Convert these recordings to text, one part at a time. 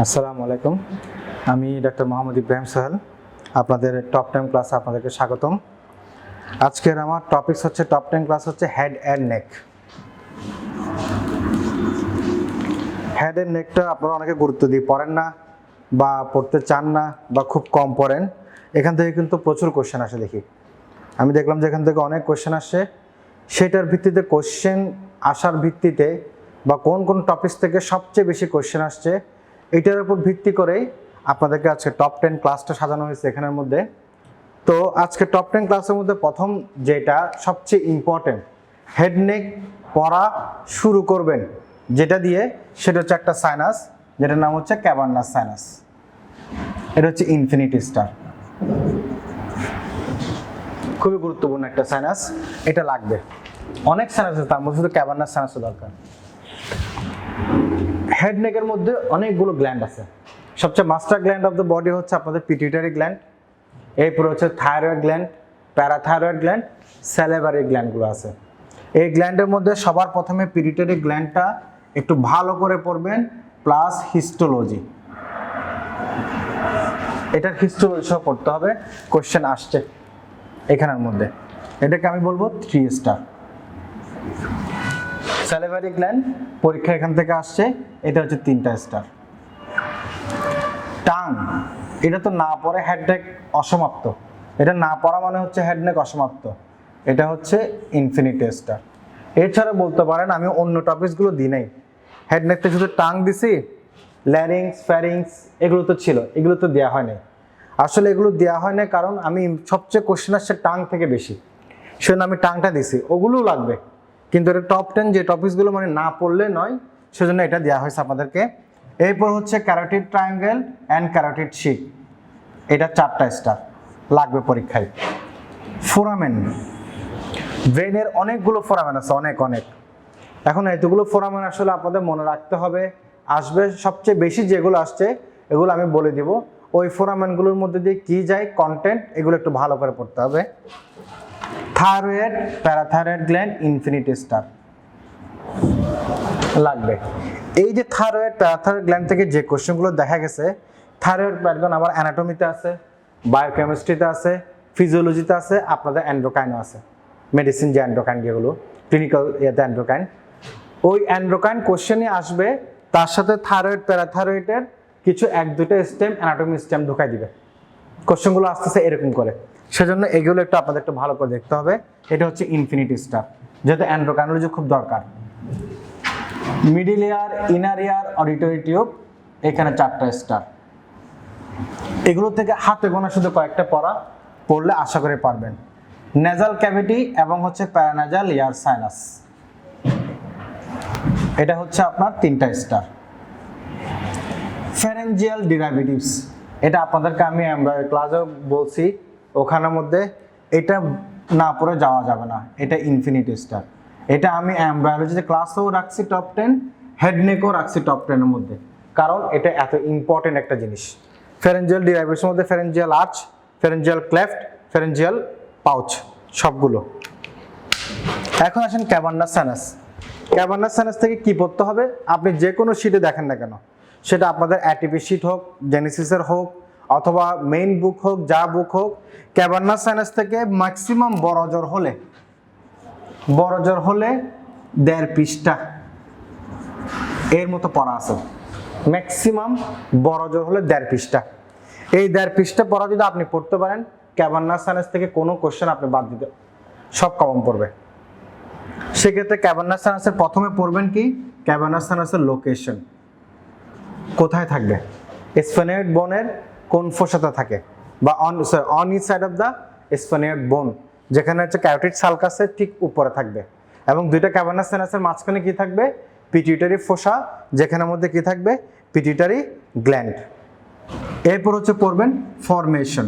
আসসালামু আলাইকুম। আমি ডক্টর মোহাম্মদ ইব্রাহিম সোহেল, আপনাদের টপ 10 ক্লাসে আপনাদেরকে স্বাগতম। আজকের আমার টপিকস হচ্ছে টপ 10 ক্লাস হচ্ছে head and neck. Head and নেকটা আপনারা অনেকে গুরুত্ব দিয়ে পড়েন না বা পড়তে চান না বা খুব কম পড়েন। এখান থেকে কিন্তু প্রচুর কোশ্চেন আসে দেখি। আমি দেখলাম যে এখান থেকে অনেক কোশ্চেন আসে, সেটার ভিত্তিতে কোশ্চেন আসার ভিত্তিতে বা কোন কোন টপিকস থেকে সবচেয়ে বেশি কোশ্চেন আসছে এটার উপর ভিত্তি করেই আপনাদেরকে আজকে টপ 10 ক্লাসটা সাজানো হয়েছে এখানের মধ্যে। তো আজকে টপ 10 ক্লাসের মধ্যে প্রথম যেটা সবচেয়ে ইম্পর্টেন্ট, হেড নেক পড়া শুরু করবেন যেটা দিয়ে, সেটা হচ্ছে একটা সাইনাস, যেটার নাম হচ্ছে ক্যাভার্নাস সাইনাস। এটা হচ্ছে ইনফিনিটি স্টার, খুবই গুরুত্বপূর্ণ একটা সাইনাস, এটা লাগবে। অনেক সাইনাস আছে, তার মধ্যে শুধু ক্যাভার্নাস সাইনাসও দরকার। হেড নেকের মধ্যে অনেকগুলো গ্ল্যান্ড আছে। সবচেয়ে master gland of the body হচ্ছে আপনাদের পিটুইটারি গ্ল্যান্ড, এরপর হচ্ছে thyroid gland, parathyroid gland, salivary গ্ল্যান্ডগুলো আছে। এই গ্ল্যান্ডের মধ্যে সবার প্রথমে পিটুইটারি গ্ল্যান্ডটা একটু ভালো করে পড়বেন, প্লাস হিস্টোলজি। এটার হিস্টোলজি সহ পড়তে হবে, কোশ্চেন আসছে এখানের মধ্যে। এটাকে আমি বলবো 3 স্টার। স্যালিভারি গ্ল্যান্ড পরীক্ষা এখান থেকে আসছে, এটা হচ্ছে 3টা স্টার। টাং, এটা তো না পড়ে হেড নেক অসমাপ্ত, এটা না পড়া মানে হচ্ছে হেড নেক অসমাপ্ত, এটা হচ্ছে ইনফিনিটি স্টার। এছাড়া বলতে পারেন আমি অন্য টপিকসগুলো দিই নাই, হেড নেকতে শুধু টাং দিছি, ল্যারিংস ফ্যারিংস এগুলো তো ছিল, এগুলো তো দেওয়া হয় নাই। আসলে এগুলো দেওয়া হয় না কারণ আমি সবচেয়ে কোশ্চেন আসছে টাং থেকে বেশি, সেজন্য আমি টাংটা দিছি। ওগুলোও লাগবে, কিন্তু এটা টপ 10 যে টপিকসগুলো মানে না পড়লে নয়, সেজন্য এটা দেওয়া হয়েছে আপনাদেরকে। এরপর হচ্ছে ক্যারোটিড ট্রায়াঙ্গেল অ্যান্ড ক্যারোটিড শিক, এটা 4টা স্টার লাগবে পরীক্ষায়। ফোরামেন, ব্রেনের অনেকগুলো ফোরামেন আছে, অনেক। এখন এতগুলো ফোরামেন আসলে আপনাদের মনে রাখতে হবে, আসবে সবচেয়ে বেশি যেগুলো আসছে এগুলো আমি বলে দিব। ওই ফোরামেনগুলোর মধ্যে দিয়ে কি যায় কন্টেন্ট, এগুলো একটু ভালো করে পড়তে হবে। Thyroid, parathyroid gland, infinity star লাগবে। এই যে থাইরয়েড প্যারাথাইরয়েড গ্ল্যান্ড থেকে যে কোশ্চেনগুলো দেখা গেছে, থাইরয়েড প্যাটার্ন আবার অ্যানাটমিতে আছে, বায়োকেমিস্ট্রিতে আছে, ফিজিওলজিতে আছে, আপনাদের অ্যান্ড্রোকাইনও আছে। মেডিসিন যে অ্যান্ড্রোকাইন যেগুলো ক্লিনিক্যাল ইয়েতে অ্যান্ড্রোকাইন, ওই অ্যান্ড্রোকাইন কোশ্চেনই আসবে, তার সাথে থাইরয়েড প্যারাথাইরয়েডের কিছু 1-2টা স্টেম অ্যানাটমি স্টেম ঢুকাই দিবে। কোশ্চেনগুলো আসতেছে এরকম করে, সেজন্য এগুলো একটু আপনাদের একটু ভালো করে দেখতে হবে। এটা হচ্ছে ইনফিনিটি স্টার, যেহেতু অ্যান্ড্রোকাইনোলজি খুব দরকার। মিডিল ইয়ার, ইনার ইয়ার, অডিটরি টিউব, এখানে 4টা স্টার। এগুলো থেকে হাতে গোনা শুধু কয়েকটা পড়লে আশা করে পারবেন। নেজাল ক্যাভিটি এবং হচ্ছে প্যারানেজাল ইয়ার সাইনাস, এটা হচ্ছে আপনার 3টা স্টার। ফ্যারেঞ্জিয়াল ডিরাইভেটিভস, এটা আপনাদেরকে আমি ক্লাসেও বলছি, ওখানের মধ্যে এটা না পড়ে যাওয়া যাবে না, এটা ইনফিনিটি স্টার। এটা আমি বায়োলজিতে ক্লাসেও রাখছি টপ 10, হেড নেকও রাখছি টপ 10 এর মধ্যে, কারণ এটা এত ইম্পর্টেন্ট একটা জিনিস। ফ্যারেঞ্জিয়াল ডিরাইভেটিভসের মধ্যে pharyngeal arch, pharyngeal cleft, pharyngeal pouch সবগুলো। এখন আসেন ক্যাভার্নাস সাইনাস। ক্যাভার্নাস সাইনাস থেকে কি পড়তে হবে, আপনি যে কোনো শিটে দেখেন না কেন, সেটা আপনাদের অ্যাটিপি শিট হোক, জেনেসিসের হোক, অথবা মেইন বুক হোক, যা বুক হোক, ক্যাভার্নাস সাইনাস থেকে ম্যাক্সিমাম বড় জ্বর হলে 1.5 পৃষ্ঠা এর মতো পড়া আছে। ম্যাক্সিমাম বড় জ্বর হলে 1.5 পৃষ্ঠা। এই 1.5 পৃষ্ঠা পড়া যদি আপনি পড়তে পারেন, ক্যাভার্নাস সাইনাস থেকে কোনো কোশ্চেন আপনি বাদ দিতে সব কমন পড়বে। সেক্ষেত্রে ক্যাভার্নাস সাইনাসের প্রথমে পড়বেন কি, ক্যাভার্নাস সাইনাসের লোকেশন কোথায় থাকবে, স্ফেনয়েড বোনের কোন ফোসাতে থাকে, বা on each side of the sphenoid bone, যেখানে হচ্ছে ক্যারোটিড সালকাসের ঠিক উপরে থাকবে, এবং 2টা ক্যাভার্নাস সাইনাসের মাঝখানে কি থাকবে, পিটিউটারি ফোসা, যেখানের মধ্যে কি থাকবে, পিটিউটারি গ্ল্যান্ড। এরপর হচ্ছে পড়বেন ফরমেশন,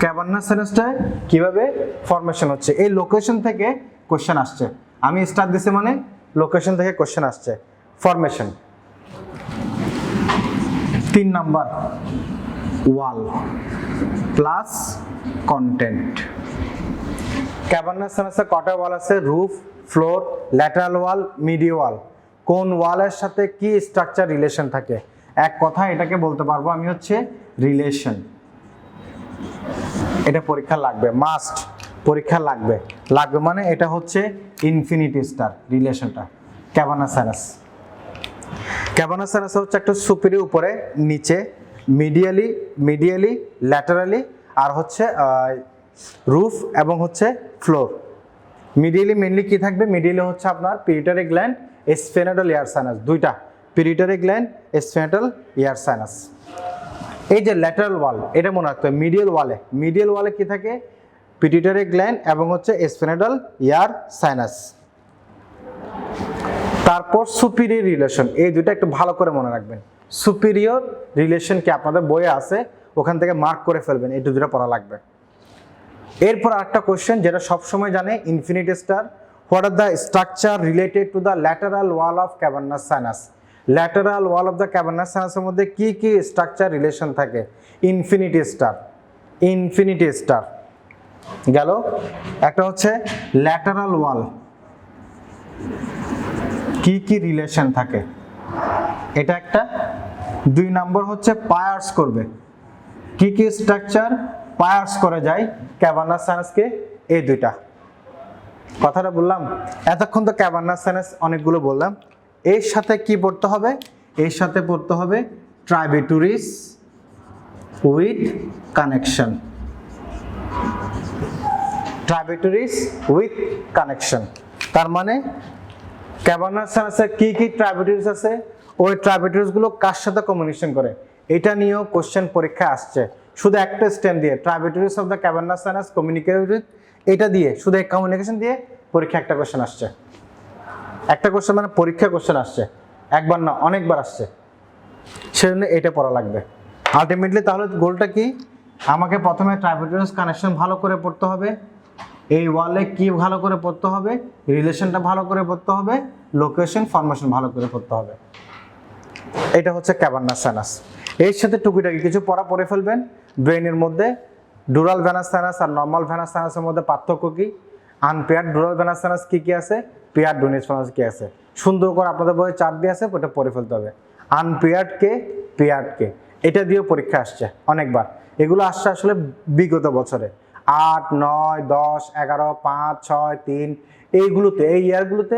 ক্যাভার্নাস সাইনাসটা কিভাবে ফরমেশন হচ্ছে, এই লোকেশন থেকে কোশ্চেন আসছে। আমি স্টার দিছি মানে লোকেশন থেকে কোশ্চেন আসছে। ফরমেশন 3 নাম্বার, ওয়াল প্লাস কন্টেন্ট। ক্যাভার্নাস সাইনাসে কটা ওয়াল আছে, রুফ, ফ্লোর, ল্যাটারাল ওয়াল, মিডিয়াল ওয়াল। কোন ওয়ালের সাথে কি স্ট্রাকচার রিলেশন থাকে, এক কথা এটাকে বলতে পারবো আমি হচ্ছে রিলেশন। এটা পরীক্ষা লাগবে, মাস্ট পরীক্ষা লাগবে, লাগবে মানে এটা হচ্ছে ইনফিনিটি স্টার রিলেশনটা। ক্যাভানাস সাইনাস, ক্যাভানাস সাইনাস হচ্ছে একটা সুপিরিয়র উপরে, নিচে, মিডিয়ালি ল্যাটারালি, আর হচ্ছে রুফ এবং হচ্ছে ফ্লোর। মিডিয়ালি মেনলি কি থাকবে, মিডিয়ালি হচ্ছে আপনার পিউটারি গ্ল্যান্ড, স্ফেনোডাল এয়ার সাইনাস, দুইটা পিউটারি গ্ল্যান্ড, স্ফেনোডাল এয়ার সাইনাস। এই যে ল্যাটারাল ওয়াল, এটা মনে রাখতে হবে, মিডিয়াল ওয়ালে কি থাকে, পিউটারি গ্ল্যান্ড এবং হচ্ছে স্ফেনোডাল এয়ার সাইনাস। তারপর সুপিরিয়র রিলেশন, এই দুটো একটু ভালো করে মনে রাখবেন। সুপিরিয়র রিলেশন কি আপনাদের বইয়ে আছে, ওখান থেকে মার্ক করে ফেলবেন, এই দুটো পড়া লাগবে। এরপর আরেকটা কোশ্চেন যেটা সবসময় জানে, infinity star, what are the structure related to the lateral wall of cavernous sinus. Lateral wall of the cavernous সাইনাসের মধ্যে কি কি স্ট্রাকচার রিলেশন থাকে? ইনফিনিটি স্টার গেল। একটা হচ্ছে ল্যাটারাল ওয়াল, কি কি রিলেশন থাকে, এটা একটা। 2 নম্বর হচ্ছে পায়ার্স করবে, কি কি স্ট্রাকচার পায়ার্স করে যায় ক্যাভার্নাস সাইনাসকে, এই দুইটা। কথাটা বললাম, এতক্ষণ তো ক্যাভার্নাস সাইনাস অনেকগুলো বললাম। এর সাথে কি পড়তে হবে? এর সাথে পড়তে হবে ট্রাইবেটরিস উইথ কানেকশন। ট্রাইবেটরিস উইথ কানেকশন তার মানে ক্যাভার্নাস সাইনাসের কি কি ট্রাইবেটরিস আছে, ওই ট্রাইবেটরিস গুলো কার সাথে কমিউনিকেশন করে, এটা নিয়েও কোশ্চেন পরীক্ষায় আসছে। শুধু একটা স্টেম দিয়ে, tributaries of the cavernous sinus communicate with, এটা দিয়ে শুধু এই কমিউনিকেশন দিয়ে পরীক্ষা একটা কোশ্চেন আসছে। একটা কোশ্চেন মানে পরীক্ষা কোশ্চেন আসছে, একবার না অনেকবার আসছে, সেজন্য এটা পড়া লাগবে। আলটিমেটলি তাহলে গোলটা কি? আমাকে প্রথমে ট্রাইবেটরিস কানেকশন ভালো করে পড়তে হবে, এই ওয়ালে কি ভালো করে পড়তে হবে, রিলেশনটা ভালো করে পড়তে হবে, লোকেশন ফরমেশন ভালো করে পড়তে হবে। এটা হচ্ছে ক্যাভার্নাস সাইনাস। এর সাথে টুকিটাকি কিছু পড়ে ফেলবেন ব্রেনের মধ্যে। ডুরাল ভেনাস সাইনাস আর নর্মাল ভেনাস সাইনাসের মধ্যে পার্থক্য কি, আনপেয়ার্ড ডুরাল ভেনাস সাইনাস কি কি আছে, পেয়ার্ড ডুরাল ভেনাস কি আছে, সুন্দর করে আপনাদের বইয়ে চার্ট দিয়ে আছে, ওটা পড়ে ফেলতে হবে। আনপেয়ার্ড কে, পেয়ার্ড কে, এটা দিয়েও পরীক্ষা আসছে অনেকবার। এগুলো আসছে আসলে বিগত বছরে 8, 9, 10, 11, 5, 6, 3 এইগুলোতে, এই ইয়ারগুলোতে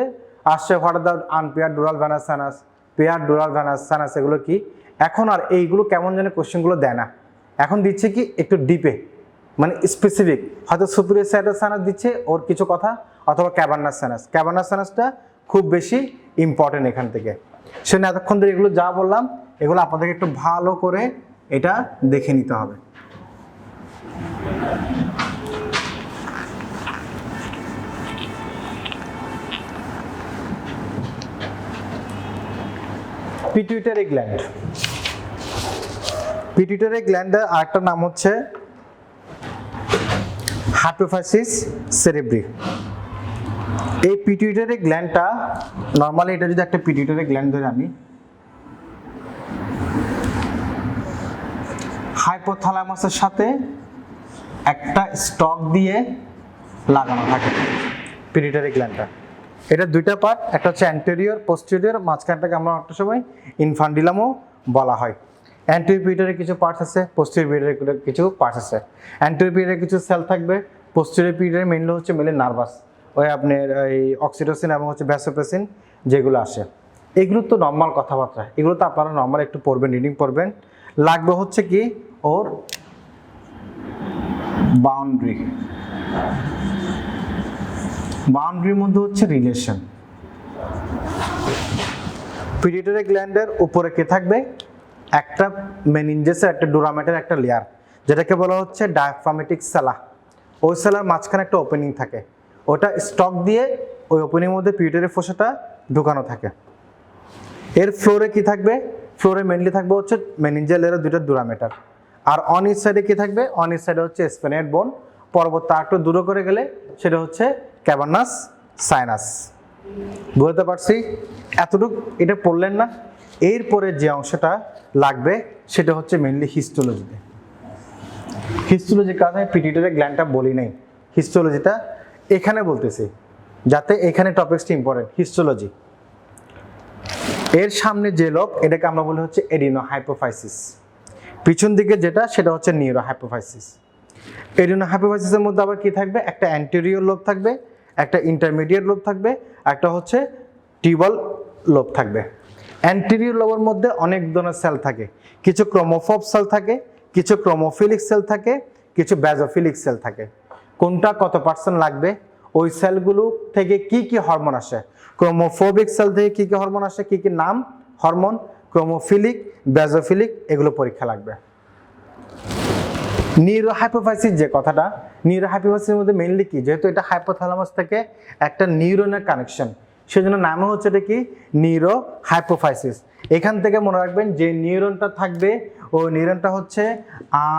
আসছে what are the unpaired dural venous sinus, paired dural venous sinus, এগুলো কি। এখন আর এইগুলো কেমন যেন কোশ্চেনগুলো দেয় না, এখন দিচ্ছে কি একটু ডিপে, মানে স্পেসিফিক, হয়তো সুপিরিয়র সাইনাস সাইনাস দিচ্ছে ওর কিছু কথা, অথবা ক্যাভার্নাস সাইনাসটা খুব বেশি ইম্পর্টেন্ট এখান থেকে। সেজন্য এতক্ষণ ধরে এগুলো যা বললাম, এগুলো আপনাদেরকে একটু ভালো করে এটা দেখে নিতে হবে। পিটুইটারি গ্ল্যান্ড, পিটুইটারি গ্ল্যান্ডের আরেকটা নাম হচ্ছে হাইপোফিজিস সেরেব্রি। এই পিটুইটারি গ্ল্যান্ডটা নর্মালি, এটা যদি একটা পিটুইটারি গ্ল্যান্ড ধরে আমি, হাইপোথ্যালামাসের সাথে একটা স্টক দিয়ে লাগানো থাকে পিটুইটারি গ্ল্যান্ডটা। এটা দুইটা পার্ট, একটা হচ্ছে অ্যান্টেরিয়র, পোস্টেরিয়র, মাঝখানটাকে আমরা একটা সময় ইনফান্ডিলামও বলা হয়। অ্যান্টেরিয়র পিটুইটারি কিছু পার্টস আছে, পোস্টেরিয়র পিটুইটারি কিছু পার্টস আছে। অ্যান্টেরিয়র পিটুইটারি কিছু সেল থাকবে, পোস্টেরিয়র পিটুইটারি মেইনলি হচ্ছে নার্ভাস, ওই আপনার এই অক্সিটোসিন এবং হচ্ছে ভ্যাসোপ্রেসিন যেগুলো আসে, এগুলো তো নর্মাল কথাবার্তা, এগুলো তো আপনারা নর্মাল একটু পড়বেন, রিডিং পড়বেন। লাগবে হচ্ছে কি ওর বাউন্ডারির মধ্যে হচ্ছে রিলেশন। পিটুইটারি গ্ল্যান্ডের উপরে কে থাকবে, একটা মেনিনজেসের একটা ডুরামেটের একটা লেয়ার, যেটাকে বলা হচ্ছে ডায়াফ্রামেটিক সেলা। ওই সেলার মাঝখানে একটা ওপেনিং থাকে, ওটা স্টক দিয়ে ওই ওপেনিং মধ্যে পিটুইটারি ফোসাটা ঢুকানো থাকে। এর ফ্লোরে কি থাকবে, ফ্লোরে মেনলি থাকবে হচ্ছে মেনিনজিয়াল লেয়ারের দুইটা ডুরামেটার। আর অন ইচ সাইডে কি থাকবে, অন ইচ সাইডে হচ্ছে স্পেনেট বোন, পরবর্তী একটু দূরে করে গেলে সেটা হচ্ছে ক্যাভার্নাস সাইনাস। বুঝতে পারছি? এতটুকু এটা পড়লেন না। এরপরে যে অংশটা লাগবে সেটা হচ্ছে মেনলি হিস্টোলজিতে। হিস্টোলজির কাছে পিটুইটারি গ্ল্যান্ডটা বলি নাই, হিস্টোলজিটা এখানে বলতেছি যাতে এখানে টপিকসটি ইম্পর্টেন্ট। এর সামনে যে লোব এটাকে আমরা বলি হচ্ছে এডিনো হাইপোফাইসিস, পিছন দিকে যেটা সেটা হচ্ছে নিউরো হাইপোফাইসিস। এডিনো হাইপোফাইসিসের মধ্যে আবার কি থাকবে, একটা অ্যান্টেরিয়র লোব থাকবে, একটা ইন্টারমিডিয়েট লোব থাকবে, একটা হচ্ছে টিউবাল লোব থাকবে। অ্যান্টেরিয়র লোবের মধ্যে অনেক ধরনের সেল থাকে, কিছু ক্রোমোফোব সেল থাকে, কিছু ক্রোমোফিলিক সেল থাকে, কিছু ব্যাজোফিলিক সেল থাকে। কোনটা কত পার্সেন্ট লাগবে, ওই সেলগুলো থেকে কি কি হরমোন আসে, ক্রোমোফোবিক সেল থেকে কি কি হরমোন আসে, কি কি নাম হরমোন, ক্রোমোফিলিক, ব্যাজোফিলিক, এগুলো পরীক্ষা লাগবে। নিউরো হাইপোফাইসিস যে কথাটা, নিউরো হাইপোফাইসিসের মধ্যে মেইনলি কি, যেহেতু এটা হাইপোথ্যালামাস থেকে একটা নিউরনের কানেকশন, সেজন্য নাম হচ্ছে এটা কি, নিউরো হাইপোফাইসিস। এখান থেকে মনে রাখবেন যে নিউরনটা থাকবে ওই নিউরনটা হচ্ছে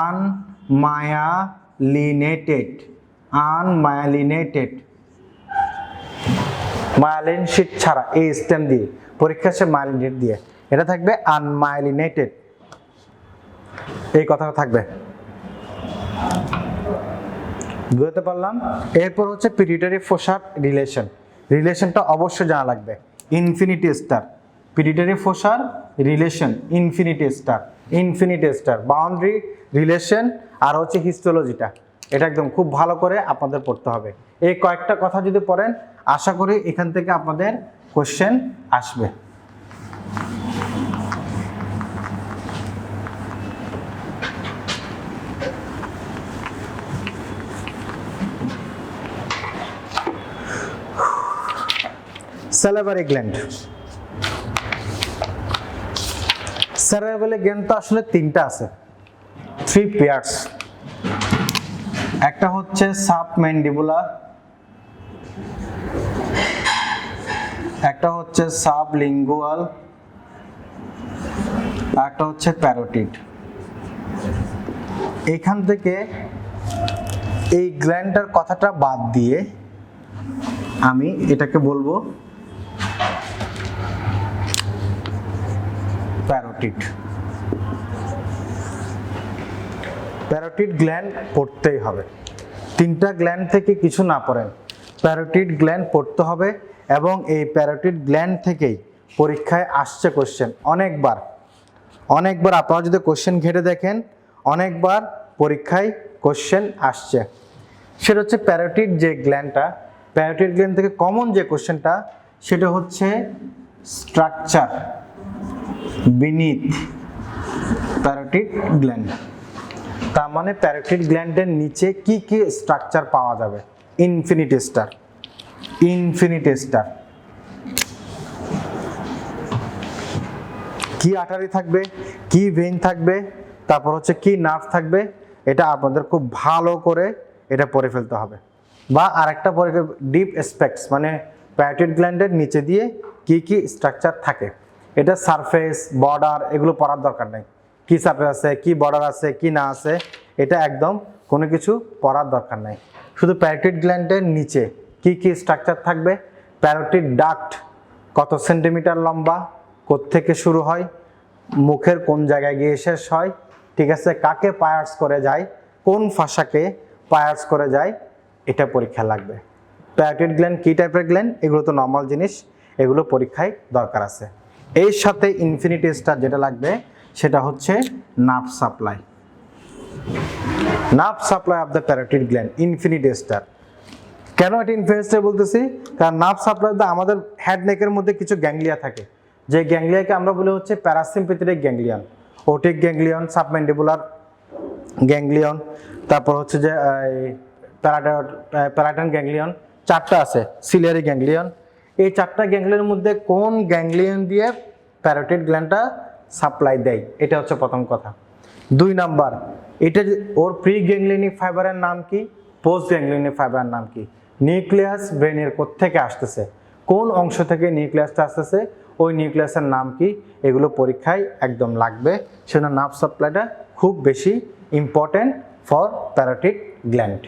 আনমায়ালিনেটেড, আনমায়ালিনেটেড, মায়ালিন শীট ছাড়া, এই স্টেম দিয়ে পরীক্ষা সে মায়ালিনেট দিয়ে, এটা থাকবে আনমায়ালিনেটেড, এই কথাটা থাকবে, বুঝতে পারলাম। এরপর হচ্ছে পিটিউটারি ফোসার রিলেশনটা অবশ্যই জানা লাগবে। Infinity star, pituitary fossa relation, infinity star boundary relation, আর হচ্ছে হিস্টোলজিটা, এটা একদম খুব ভালো করে আপনাদের পড়তে হবে। এই কয়েকটা কথা যদি পড়েন আশা করি এখান থেকে আপনাদের কোশ্চেন আসবে। স্যালাইভারি গ্ল্যান্ড, স্যালাইভারি গ্ল্যান্ড তো আসলে তিনটা আছে, 3 পেয়ার্স। একটা হচ্ছে সাবম্যান্ডিবুলার, একটা হচ্ছে সাবলিঙ্গুয়াল, একটা হচ্ছে প্যারোটিড। এখান থেকে এই গ্ল্যান্ডটার কথাটা বাদ দিয়ে আমি এটাকে বলবো প্যারোটিড। প্যারোটিড গ্ল্যান্ড পড়তেই হবে, তিনটা গ্ল্যান্ড থেকে কিছু না পড়েন, প্যারোটিড গ্ল্যান্ড পড়তে হবে। এবং এই প্যারোটিড গ্ল্যান্ড থেকেই পরীক্ষায় আসছে কোশ্চেন অনেকবার, আপনারা যদি কোশ্চেন ঘেটে দেখেন অনেকবার পরীক্ষায় কোশ্চেন আসছে। সেটা হচ্ছে প্যারোটিড যে গ্ল্যান্ডটা, প্যারোটিড গ্ল্যান্ড থেকে কমন যে কোশ্চেনটা সেটা হচ্ছে স্ট্রাকচার বিনিথ প্যারোটিড গ্ল্যান্ড। তার মানে প্যারোটিড গ্ল্যান্ডের নিচে কি কি স্ট্রাকচার পাওয়া যাবে, ইনফিনিটি স্টার, কি আর্টারি থাকবে, কি ভেইন থাকবে, তারপর হচ্ছে কি নার্ভ থাকবে, এটা আপনাদের খুব ভালো করে এটা পড়ে ফেলতে হবে। বা আরেকটা পরে ডিপ স্পেক্টস, মানে প্যারোটিড গ্ল্যান্ডের নিচে দিয়ে কি কি স্ট্রাকচার থাকে, এটা সারফেস বর্ডার এগুলো পড়ার দরকার নেই, কি সারফেস আছে, কি বর্ডার আছে, কি না আছে, এটা একদম কোনো কিছু পড়ার দরকার নাই। শুধু প্যারোটিড গ্ল্যান্ডের নিচে কি কি স্ট্রাকচার থাকবে, প্যারোটিড ডাক্ট কত সেন্টিমিটার লম্বা, কোত্থেকে শুরু হয়, মুখের কোন জায়গায় গিয়ে শেষ হয়, ঠিক আছে, কাকে পায়ার্স করে যায়, কোন ফাঁসাকে পায়ার্স করে যায়, এটা পরীক্ষা লাগবে। প্যারোটিড গ্ল্যান্ড কি টাইপের গ্ল্যান্ড, এগুলো তো নর্মাল জিনিস, এগুলো পরীক্ষায় দরকার আছে। এর সাথে ইনফিনিটি স্টার যেটা লাগবে সেটা হচ্ছে nerve supply, of the parotid gland, infinity star. কেন এটা ইনফিনিটি স্টার বলতেছি, কারণ নার্ভ সাপ্লাই আমাদের হেড নেকের মধ্যে কিছু গ্যাংলিয়া থাকে, যে গ্যাংলিয়াকে আমরা বলি হচ্ছে parasympathetic ganglion, otic ganglion, submandibular ganglion, তারপর হচ্ছে যে প্যারাটান গ্যাংলিয়ন, চারটা আছে, সিলিয়ারি গ্যাংলিয়ন। এই চারটা গ্যাংলিয়নের মধ্যে কোন গ্যাংলিয়ন দিয়ে প্যারোটিড গ্ল্যান্ডটা সাপ্লাই দেয়, এটা হচ্ছে প্রথম কথা। 2 নাম্বার, এটা ওর প্রি গ্যাংলিয়নিক ফাইবারের নাম কি, পোস্ট গ্যাংলিয়নিক ফাইবারের নাম কি, নিউক্লিয়াস ব্রেনের কোত্থেকে আসতেছে, কোন অংশ থেকে নিউক্লিয়াসটা আসতেছে, ওই নিউক্লিয়াসের নাম কি, এগুলো পরীক্ষায় একদম লাগবে। সেজন্য নার্ভ সাপ্লাইটা খুব বেশি ইম্পর্টেন্ট ফর প্যারোটিড গ্ল্যান্ড।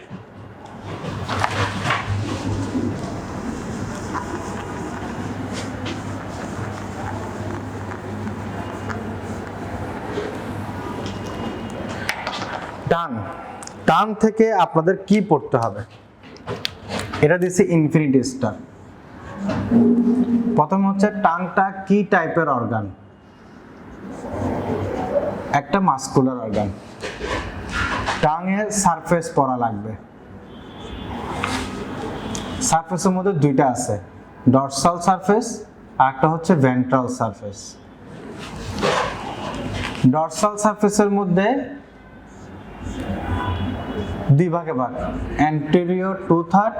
টান থেকে আপনাদের কি পড়তে হবে, এটা দিচ্ছে ইনফিনিটি স্টার। প্রথম হচ্ছে টাংটা কি টাইপের অর্গান? একটা মাস্কুলার অর্গান। টাংয়ের সারফেস পড়া লাগবে। সারফেসের মধ্যে দুইটা আছে, ডরসাল সারফেস আর একটা হচ্ছে ভেন্ট্রাল সারফেস। ডরসাল সারফেসের মধ্যে দুই ভাগে ভাগ, অ্যান্টেরিয়র 2/3,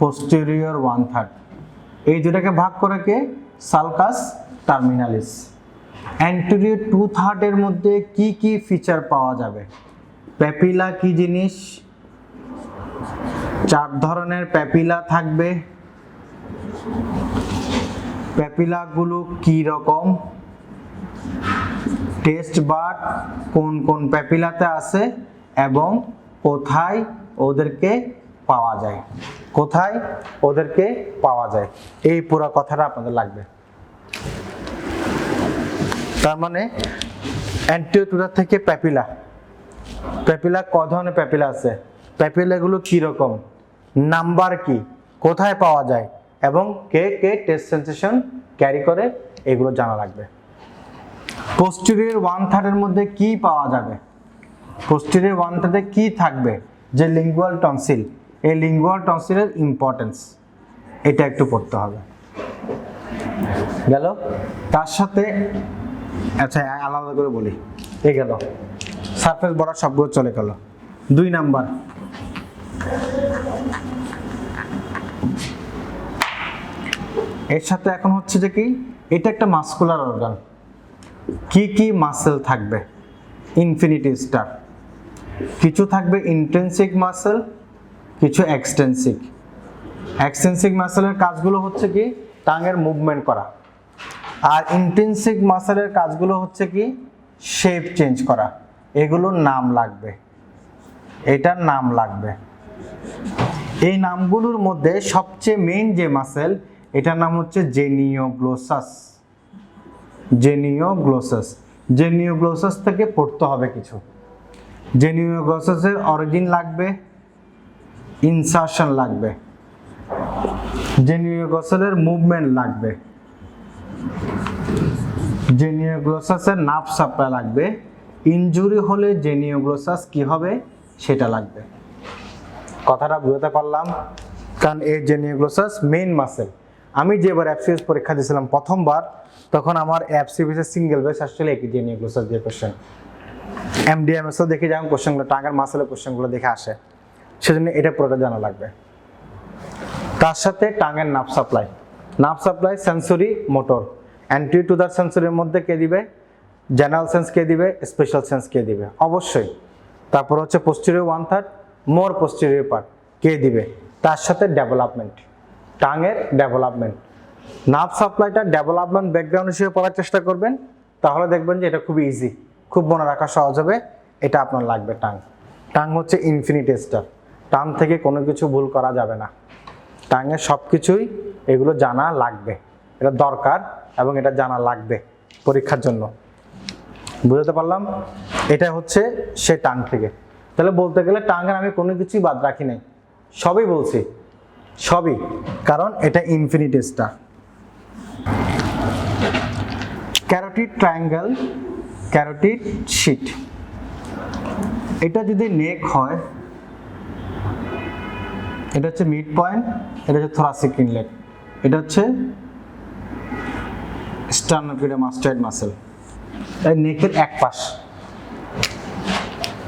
পোস্টেরিয়র 1/3। এই দুটাকে ভাগ করে কে? Sulcus terminalis. অ্যান্টেরিয়র 2/3 এর মধ্যে কি কি ফিচার পাওয়া যাবে? প্যাপিলা কি জিনিস? 4 ধরনের প্যাপিলা থাকবে। প্যাপিলাগুলো কি রকম? টেস্ট বাড কোন কোন প্যাপিলাতে আছে এবং কোথায় ওদেরকে পাওয়া যায়, কোথায় ওদেরকে পাওয়া যায়, এই পুরো কথাটা আপনাদের লাগবে। তার মানে অ্যান্টেরিয়র থেকে প্যাপিলা, প্যাপিলা ক ধরনের প্যাপিলা আছে, প্যাপিলাগুলো কি রকম, নাম্বার কি, কোথায় পাওয়া যায় এবং কে কে টেস্ট সেন্সেশন ক্যারি করে, এগুলো জানা লাগবে। পোস্টেরিয়র 1/3 এর মধ্যে কি পাওয়া যাবে? পোস্টেরিয়র 1/3 এ কি থাকবে? যে লিঙ্গুয়াল টনসিল, এই লিঙ্গুয়াল টনসিলের ইম্পর্টেন্স এটা একটু পড়তে হবে। গেল? তার সাথে আচ্ছা আলাদা করে বলি, এই গেল সারফেস বর্ডার সবগুলো চলে গেল। 2 নাম্বার, এর সাথে এখন হচ্ছে যে কি, এটা একটা মাস্কুলার অর্গান, কি কি মাসেল থাকবে? ইনফিনিটি স্টার, কিছু থাকবে ইন্ট্রিনসিক মাসেল, কিছু এক্সটেনসিক। এক্সটেনসিক মাসেলের কাজগুলো হচ্ছে কি টাঙের মুভমেন্ট করা, আর ইন্ট্রিনসিক মাসেলের কাজগুলো হচ্ছে কি শেপ চেঞ্জ করা। এগুলোর নাম লাগবে, এটার নাম লাগবে। এই নামগুলোর মধ্যে সবচেয়ে মেইন যে মাসেল, এটার নাম হচ্ছে জেনিওগ্লোসাস। জেনিওগ্লোসাস, জেনিওগ্লোসাস থেকে পড়তে হবে কিছু। জেনিওগ্লোসাসের অরিজিন লাগবে, ইনসারশন লাগবে, জেনিওগ্লোসাসের মুভমেন্ট লাগবে, জেনিওগ্লোসাসের নার্ভ সাপ্লাই লাগবে, ইনজুরি হলে জেনিওগ্লোসাস কি হবে সেটা লাগবে। কথাটা বুঝতে পারলাম? কারণ এই জেনিওগ্লোসাস মেইন মাসেল। আমি যেবার এফসিএস পরীক্ষা দিয়েছিলাম প্রথমবার, তখন আমার এফসিএস সিঙ্গেল বেস আসলে একই জেনিওগ্লোসাস দিয়ে কোশ্চেন। এমডিএমএসও দেখে যেমন কোশ্চেনগুলো টাঙ্গার মাসেলের কোশ্চেনগুলো দেখে আসে, সেজন্য এটা পুরোটা জানা লাগবে। তার সাথে টাঙ্গের nerve supply, nerve supply sensory motor, anterior to the সেন্সরির মধ্যে কে দিবে? জেনারেল সেন্স কে দিবে? স্পেশাল সেন্স কে দিবে? অবশ্যই। তারপর হচ্ছে পোস্টেরিয়র 1/3, মোর পোস্টেরিয়র পার্ট কে দিবে? তার সাথে ডেভেলপমেন্ট, টাঙের ডেভেলপমেন্ট। নার্ভ সাপ্লাইটা ডেভেলপমেন্ট ব্যাকগ্রাউন্ড হিসেবে পড়ার চেষ্টা করবেন, তাহলে দেখবেন যে এটা খুব ইজি, খুব মনে রাখা সহজ হবে। এটা আপনার লাগবে টাং। টাং হচ্ছে ইনফিনিটি স্টার, টাং থেকে কোনো কিছু ভুল করা যাবে না। টাঙের সব কিছুই এগুলো জানা লাগবে, এটা দরকার এবং এটা জানা লাগবে পরীক্ষার জন্য। বুঝতে পারলাম? এটা হচ্ছে সে টাং থেকে। তাহলে বলতে গেলে টাঙের আমি কোনো কিছুই বাদ রাখি নাই, সবই বলছি, সবই, কারণ এটা infinity star. Carotid triangle, carotid sheath, এটা যদি নেক হয়, এটা হচ্ছে মিড পয়েন্ট, এটা হচ্ছে থোরাসিক ইনলেট, এটা হচ্ছে স্টার্নোক্লিডোমাস্টয়েড মাসেল, এই নেকের এক পাশ।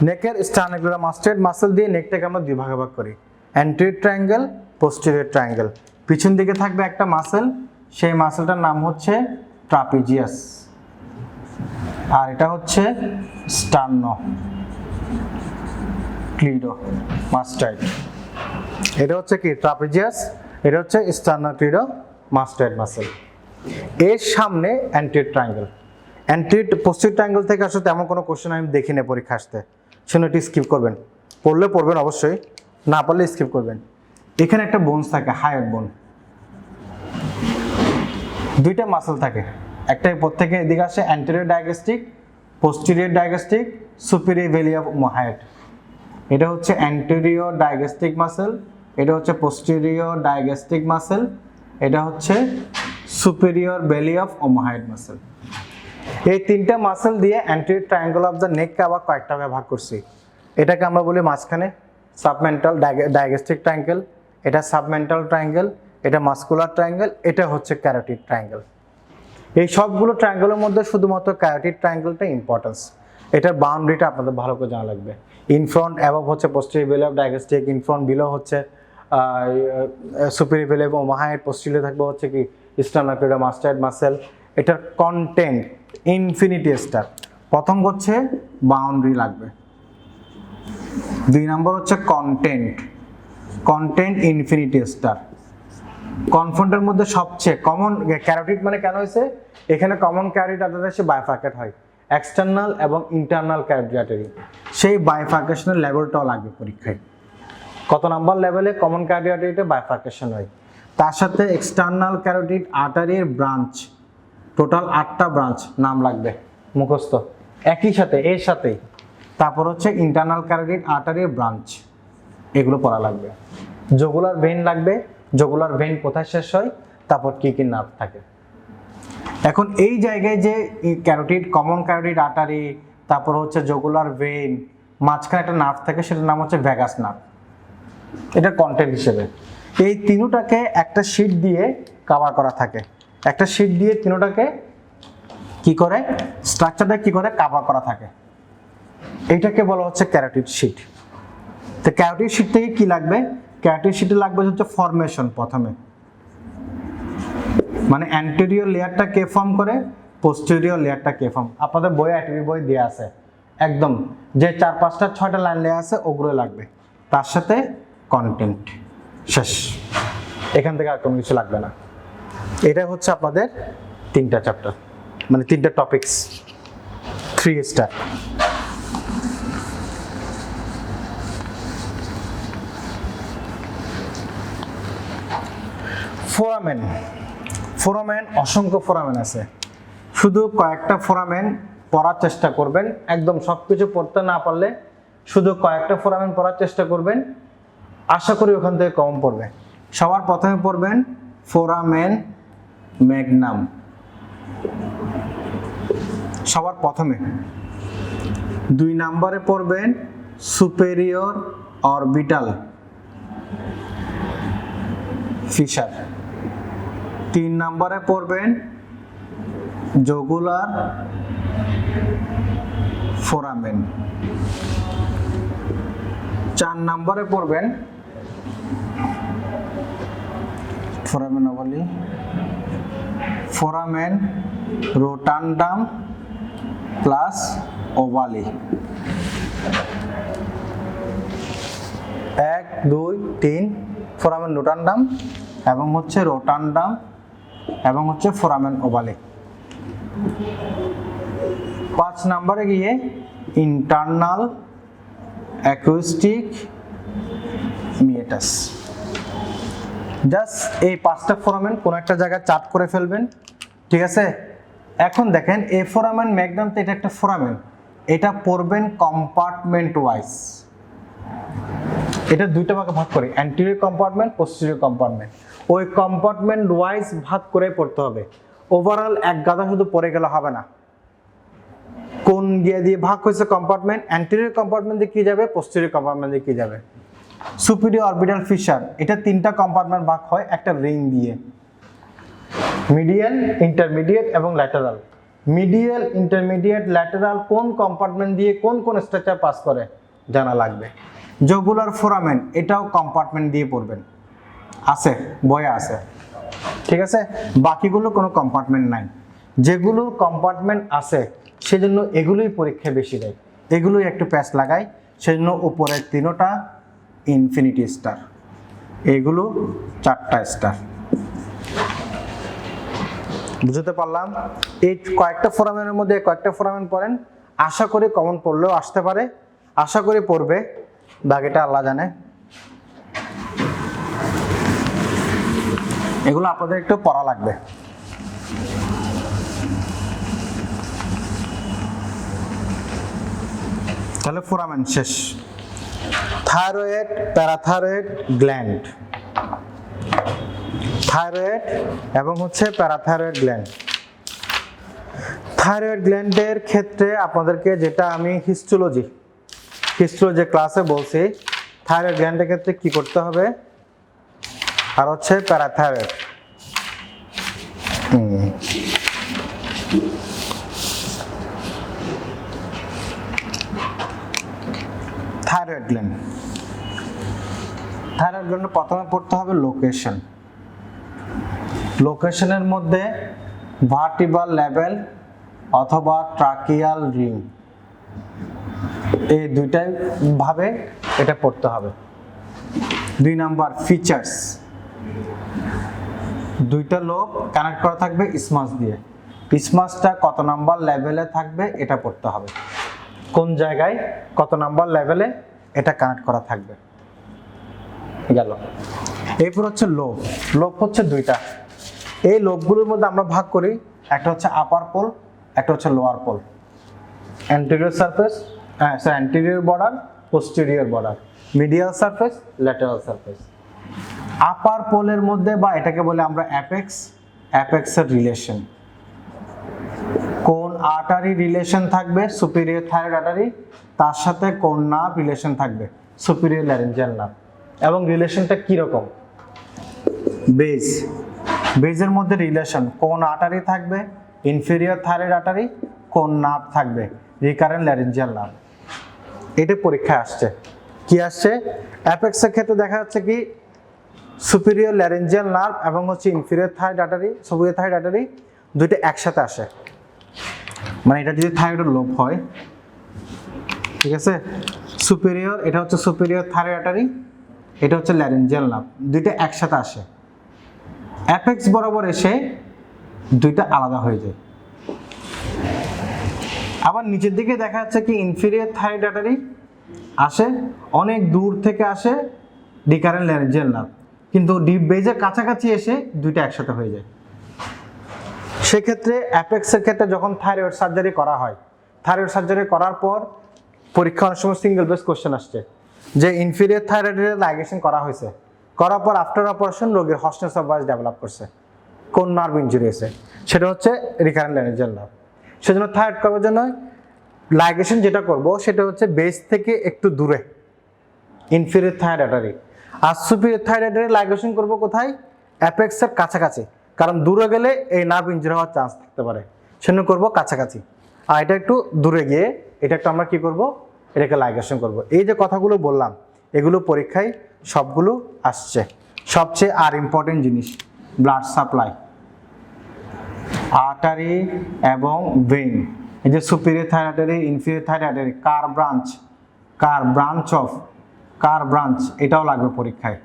নেকের স্টার্নোক্লিডোমাস্টয়েড মাসেল দিয়ে নেকটাকে আমরা দুই ভাগে ভাগ করি, অ্যান্টেরিয়র ট্রায়াঙ্গেল, পোস্টেরিয়র ট্রায়াঙ্গেল। পিছন দিকে থাকবে একটা মাসেল, সেই মাসেলটার নাম হচ্ছে ট্রাপিজিয়াস, আর এটা হচ্ছে স্টার্নোক্লিডোমাস্টয়েড। এটা হচ্ছে কি ট্রাপিজিয়াস, এটা হচ্ছে স্টার্নোক্লিডোমাস্টয়েড মাসেল। এর সামনে anterior triangle. Anterior posterior triangle থেকে আসলে তেমন কোনো কোশ্চেন আমি দেখি না পরীক্ষা আসতে, শুনে এটি স্কিপ করবেন, পড়লে পড়বেন অবশ্যই, না পড়লে স্কিপ করবেন। এখানে একটা বোনস থাকে, হায়ার বোন, দুইটা মাসেল থাকে, একটা উপর থেকে এদিকে আসে অ্যান্টেরিয়র ডায়াগ্যাস্টিক, পোস্টেরিয়র ডায়াগ্যাস্টিক, সুপিরিয়র ভেলি অফ হায়াট। এটা হচ্ছে অ্যান্টেরিয়র ডায়াগ্যাস্টিক মাসেল, এটা হচ্ছে পোস্টেরিয়র ডায়াগ্যাস্টিক মাসেল, এটা হচ্ছে সুপিরিয়র বেলি অফ ওমোহাইড মাসেল। এই তিনটা মাসেল দিয়ে অ্যান্টেরিয়র ট্রায়াঙ্গল অফ দ্য নেককে আবার কয়েকটা ভাগে ভাগ করছি। এটাকে আমরা বলি মাঝখানে সাবমেন্টাল ডায়াগেস্টিক ট্রায়াঙ্গেল, এটা সাবমেন্টাল ট্রায়াঙ্গেল, এটা মাস্কুলার ট্রায়াঙ্গেল, এটা হচ্ছে ক্যারোটিড ট্রায়াঙ্গেল। এই সবগুলো ট্রায়াঙ্গেলের মধ্যে শুধুমাত্র ক্যারোটিড ট্রায়াঙ্গেলটা ইম্পর্টেন্স। এটার বাউন্ডারিটা আপনাদের ভালো করে জানা লাগবে। ইন ফ্রন্ট অ্যাবভ হচ্ছে posterior belly of digastric, in front below হচ্ছে superior belly of omohyoid, posterior থাকবে হচ্ছে কি স্টার্নাকুলার মাস্টার্ড মাসেল। এটার কন্টেন্ট ইনফিনিটি স্টার। প্রথম হচ্ছে বাউন্ডারি লাগবে, 2 নম্বর হচ্ছে কন্টেন্ট ইনফিনিটি স্টার। কনফ্রন্টের মধ্যে সবচেয়ে কমন ক্যারোটিড মানে কেন হয়েছে, এখানে কমন ক্যারোটিড আর্টারি এসে বাইফার্কেট হয়, এক্সটার্নাল এবং ইন্টারনাল ক্যারোটিড আর্টারি। সেই বাইফার্কেশনের লেভেলটাও লাগবে পরীক্ষায়, কত নাম্বার লেভেলে কমন ক্যারোটিড আর্টারিতে বাইফার্কেশন হয়। তার সাথে এক্সটার্নাল ক্যারোটিড আর্টারির ব্রাঞ্চ, টোটাল 8টা ব্রাঞ্চ নাম লাগবে মুখস্থ একই সাথে এর সাথেই। তারপর হচ্ছে ইন্টারনাল ক্যারোটিড আর্টারির ব্রাঞ্চ, এগুলো পড়া লাগবে। জগুলার ভেইন লাগবে, জগুলার ভেইন কোথায় শেষ হয়, তারপর কি কি নার্ভ থাকে। এখন এই জায়গায় যে ক্যারোটিড, কমন ক্যারোটিড আর্টারি, তারপর হচ্ছে জগুলার ভেইন, মাঝখানে একটা নার্ভ থাকে, সেটার নাম হচ্ছে ভ্যাগাস নার্ভ। এটা কন্টেন্ট হিসেবে এই তিনটাকে একটা শীট দিয়ে কভার করা থাকে, একটা শীট দিয়ে তিনটাকে কি করে স্ট্রাকচারটা কি করে কভার করা থাকে, এইটাকে বলা হচ্ছে ক্যারোটিড শীট। তো ক্যারোটিড শীট থেকে কি লাগবে, ক্যারোটিড শীটে লাগবে হচ্ছে ফরমেশন। প্রথমে মানে অ্যান্টেরিয়র লেয়ারটা কে ফর্ম করে, পোস্টেরিয়র লেয়ারটা কে ফর্ম। আপনাদের বইয়ে অ্যাটমি বই দেওয়া আছে একদম, যে 4-5টা 6টা লাইন লেয়ার আছে ওগুলো লাগবে, তার সাথে কন্টেন্ট, শেষ। এখান থেকে আর কোনো কিছু লাগবে না। এটা হচ্ছে আপনাদের 3টা চ্যাপ্টার, মানে 3টা টপিকস, 3 স্টার। ফোরামেন অসংখ্য ফোরামেন আছে, শুধু কয়েকটা ফোরামেন পড়ার চেষ্টা করবেন। একদম সবকিছু পড়তে না পারলে শুধু কয়েকটা ফোরামেন পড়ার চেষ্টা করবেন, আশা করি ওখান থেকে কম পড়বে। সবার প্রথমে পড়বেন ফোরামেন ম্যাগনাম, সবার প্রথমে। 2 নম্বরে পড়বেন সুপেরিয়র অরবিটাল ফিশার। 3 নম্বরে পড়বেন জগুলার ফোরামেন। 4 নম্বরে পড়বেন ফোরামেন রোটান্ডাম প্লাস ওভালি। 1, 2, 3 ফোরামেন রোটান্ডাম এবং হচ্ছে রোটান্ডাম এবং হচ্ছে ফোরামেন ওভালি। 5 নম্বরে গিয়ে ইন্টারনাল অ্যাকুস্টিক মিয়েটাস। জাস্ট এই 5টা ফোরামেন কোন একটা জায়গায় চার্ট করে ফেলবেন, ঠিক আছে। এখন দেখেন এই ফোরামেন ম্যাগনাম, তো এটা একটা ফোরামেন, এটা পড়বেন কম্পার্টমেন্ট ওয়াইজ। এটা 2টা ভাগে ভাগ করে, অ্যান্টেরিয়র কম্পার্টমেন্ট, পোস্টেরিয়র কম্পার্টমেন্ট। ওই কম্পার্টমেন্ট ওয়াইজ ভাগ করে পড়তে হবে। ওভারঅল এক গাদা শুধু পড়ে গেলে হবে না। কোন দিয়ে ভাগ হয়েছে কম্পার্টমেন্ট, অ্যান্টেরিয়র কম্পার্টমেন্ট দিয়ে কি যাবে, পোস্টেরিয়র কম্পার্টমেন্ট দিয়ে কি যাবে। সুপিরিয়র অরবিটাল ফিশার, এটা 3টা কম্পার্টমেন্ট ভাগ হয় একটা রিং দিয়ে, মিডিয়াল, ইন্টারমিডিয়েট এবং ল্যাটারাল। মিডিয়াল, ইন্টারমিডিয়েট, ল্যাটারাল কোন কম্পার্টমেন্ট দিয়ে কোন কোন স্ট্রাকচার পাস করে জানা লাগবে। জগুলার ফোরামেন, এটাও কম্পার্টমেন্ট দিয়ে পড়বেন, আছে বইয়ে আছে, ঠিক আছে। বাকিগুলো কোনো কম্পার্টমেন্ট নাই, যেগুলো কম্পার্টমেন্ট আছে সেজন্য এগুলোই পরীক্ষায় বেশি দেয়, এগুলোই একটু প্যাচ লাগায়, সেজন্য উপরের 3টা ইনফিনিটি স্টার, এগুলো 4টা স্টার। বুঝতে পারলাম। এই কয়েকটা ফোরামেনের মধ্যে কয়েকটা ফোরামেন পড়েন, আশা করি কমন পড়লেও আসতে পারে, আশা করি পড়বে, বাকিটা আল্লাহ জানে। এগুলো আপনাদের একটু পড়া লাগবে। তাহলে ফোরামেন শেষ। Thyroid, parathyroid gland. থাইরয়েড এবং হচ্ছে প্যারাথাইরয়েড গ্ল্যান্ড। থাইরয়েড গ্ল্যান্ডের ক্ষেত্রে আপনাদেরকে যেটা আমি হিস্টোলজি ক্লাসে বলছি, থাইরয়েড গ্ল্যান্ডের ক্ষেত্রে কি করতে হবে, আর হচ্ছে প্যারাথাইরয়েড। থাইরয়েড গ্ল্যান্ডে প্রথমে পড়তে হবে লোকেশনের মধ্যে ভার্টিব্রাল লেভেল অথবা ট্রাকিয়াল রিং, এই দুইটাই ভাবে এটা পড়তে হবে। 2 নাম্বার ফিচার্স, দুইটা লোব কানেক্ট করা থাকবে ইসমাস দিয়ে, ইসমাসটা কত নাম্বার লেভেলে থাকবে এটা পড়তে হবে, কোন জায়গায় কত নাম্বার লেভেলে এটা কানেক্ট করা থাকবে। গেল। এরপর হচ্ছে লোব হচ্ছে দুইটা। এই লোবগুলোর মধ্যে আমরা ভাগ করি, একটা হচ্ছে আপার পোল, একটা হচ্ছে lower pole. Anterior border, posterior border, medial surface, lateral surface. Upper পোলের মধ্যে বা এটাকে বলে আমরা অ্যাপেক্সের রিলেশন, কোন আর্টারি রিলেশন থাকবে, সুপিরিয়র থাইরয়েড আর্টারি, তার সাথে কোন নার্ভ রিলেশন থাকবে, সুপিরিয়র ল্যারিঞ্জিয়াল নার্ভ। এবং রিলেশনটা কি রকম, বেজের মধ্যে রিলেশন, কোন আর্টারি থাকবে, ইনফেরিয়র থাইরয়েড আর্টারি, কোন নার্ভ থাকবে, রিকারেন্ট ল্যারিঞ্জিয়াল নার্ভ। এটা পরীক্ষায় আসছে। কি আসছে, অ্যাপেক্সের ক্ষেত্রে দেখা যাচ্ছে কি সুপিরিয়র ল্যারিঞ্জিয়াল নার্ভ এবং হচ্ছে ইনফেরিয়র থাইরয়েড আর্টারি দুইটা একসাথে আসে। মানে এটা যদি থাইরয়েড লোব হয়, ঠিক আছে, সুপিরিয়র, এটা হচ্ছে সুপিরিয়র থাইরয়েড আর্টারি, এটা হচ্ছে ল্যারিঞ্জিয়াল নার্ভ, দুইটা একসাথে আসে। অ্যাপেক্স বরাবর এসে দুইটা আলাদা হয়ে যায়। আবার নিচের দিকে দেখা যাচ্ছে কি ইনফেরিয়র থাইরয়েড আর্টারি আসে, অনেক দূর থেকে আসে রিকারেন্ট ল্যারিঞ্জিয়াল নার্ভ, কিন্তু ডিপ বেজের কাছাকাছি এসে দুইটা একসাথে হয়ে যায়। সেক্ষেত্রে অ্যাপেক্সের ক্ষেত্রে যখন থাইরয়েড সার্জারি করা হয়, থাইরয়েড সার্জারি করার পর পরীক্ষা অনেক সময় সিঙ্গেল বেস কোশ্চেন আসছে যে ইনফেরিয়র থাইরয়েডের লাইগেশন করা হয়েছে, করার পর আফটার অপারেশন রোগীর হর্সনেস অফ ভয়েস ডেভেলপ করছে, কোন নার্ভ ইনজুরি হয়েছে, সেটা হচ্ছে রিকারেন্ট ল্যারিঞ্জিয়াল নার্ভ। সেজন্য থাইরয়েড করার জন্য লাইগেশন যেটা করব সেটা হচ্ছে বেস থেকে একটু দূরে ইনফেরিয়র থাইরয়েড আর্টারি, আর সুপিরিয়র থাইরয়েড আর্টারি লাইগেশন করব কোথায়, অ্যাপেক্সের কাছাকাছি, কারণ দূরে গেলে এই নার্ভ ইনজুরি হওয়ার চান্স থাকতে পারে, সেজন্য করব কাছাকাছি। আর এটা একটু দূরে গিয়ে এটা একটু আমরা কি করব, এটাকে লাইগেশন করব। এই যে কথাগুলো বললাম এগুলো পরীক্ষায় সবগুলো আসছে। সবচেয়ে আর ইম্পর্টেন্ট জিনিস ব্লাড সাপ্লাই, আর্টারি এবং ভেইন, এই যে superior thyroid artery, inferior thyroid artery, কার ব্রাঞ্চ এটাও লাগবে পরীক্ষায়।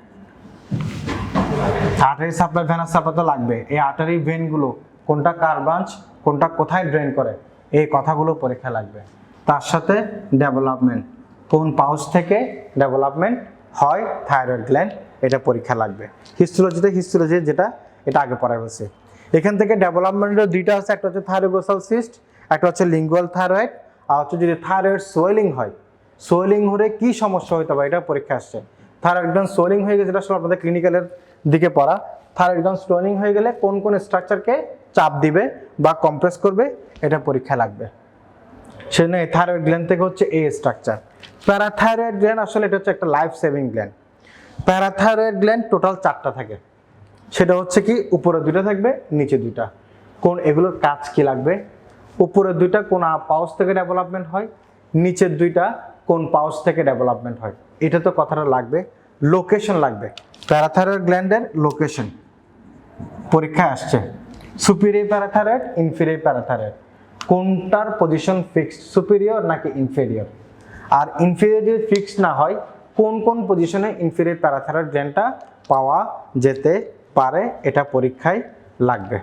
আর্টারি সাপ্লাই, ভেনাস সাপ্লাই তো লাগবে। এই আর্টারি ভেইনগুলো কোনটা কার ব্রাঞ্চ, কোনটা কোথায় ড্রেন করে, এই কথাগুলো পরীক্ষা লাগবে। তার সাথে ডেভেলপমেন্ট, কোন পাউচ থেকে ডেভেলপমেন্ট হয় থাইরয়েড গ্ল্যান্ড, এটা পরীক্ষা লাগবে। হিস্টোলজি যেটা এটা আগে পড়া হয়েছে। এখান থেকে ডেভেলপমেন্টের দুইটা আছে, একটা হচ্ছে থাইরোগোসাল সিস্ট, একটা হচ্ছে লিঙ্গুয়াল থাইরয়েড। আর হচ্ছে যদি থাইরয়েড সোয়েলিং হয়, সোয়েলিং হলে কি সমস্যা হতে পারে এটা পরীক্ষা আসছে। থাইরয়েড গ্ল্যান্ড সোয়েলিং হয়ে গেছে, যেটা আসলে আপনাদের ক্লিনিক্যালের দিকে পড়া। থাইরয়েড গ্ল্যান্ড সোয়েলিং হয়ে গেলে কোন কোন স্ট্রাকচারকে চাপ দিবে বা কম্প্রেস করবে, এটা পরীক্ষা লাগবে। সেজন্য এই থাইরয়েড গ্ল্যান্ড থেকে হচ্ছে এই স্ট্রাকচার। প্যারাথাইরয়েড গ্ল্যান্ড আসলে এটা হচ্ছে একটা life saving gland. Parathyroid gland total 4টা থাকে, সেটা হচ্ছে কি উপরে 2টা থাকবে, নিচে 2টা। কোন এগুলোর কাজ কি লাগবে, উপরের 2টা কোন পাউচ থেকে ডেভেলপমেন্ট হয়, নিচের 2টা কোন পাউচ থেকে ডেভেলপমেন্ট হয়, এটা তো কথাটা লাগবে। লোকেশন লাগবে, প্যারাথাইরয়েড গ্ল্যান্ডের লোকেশন পরীক্ষায় আসছে। সুপিরিয়র প্যারাথাইরয়েড, ইনফেরিয়র প্যারাথাইরয়েড, কোনটার পজিশন ফিক্সড, সুপিরিয়র নাকি ইনফেরিয়র। আর ইনফেরিয়র যদি ফিক্সড না হয়, কোন কোন পজিশনে ইনফেরিয়র প্যারাথাইরয়েড গ্ল্যান্ডটা পাওয়া যেতে পারে, এটা পরীক্ষায় লাগবে।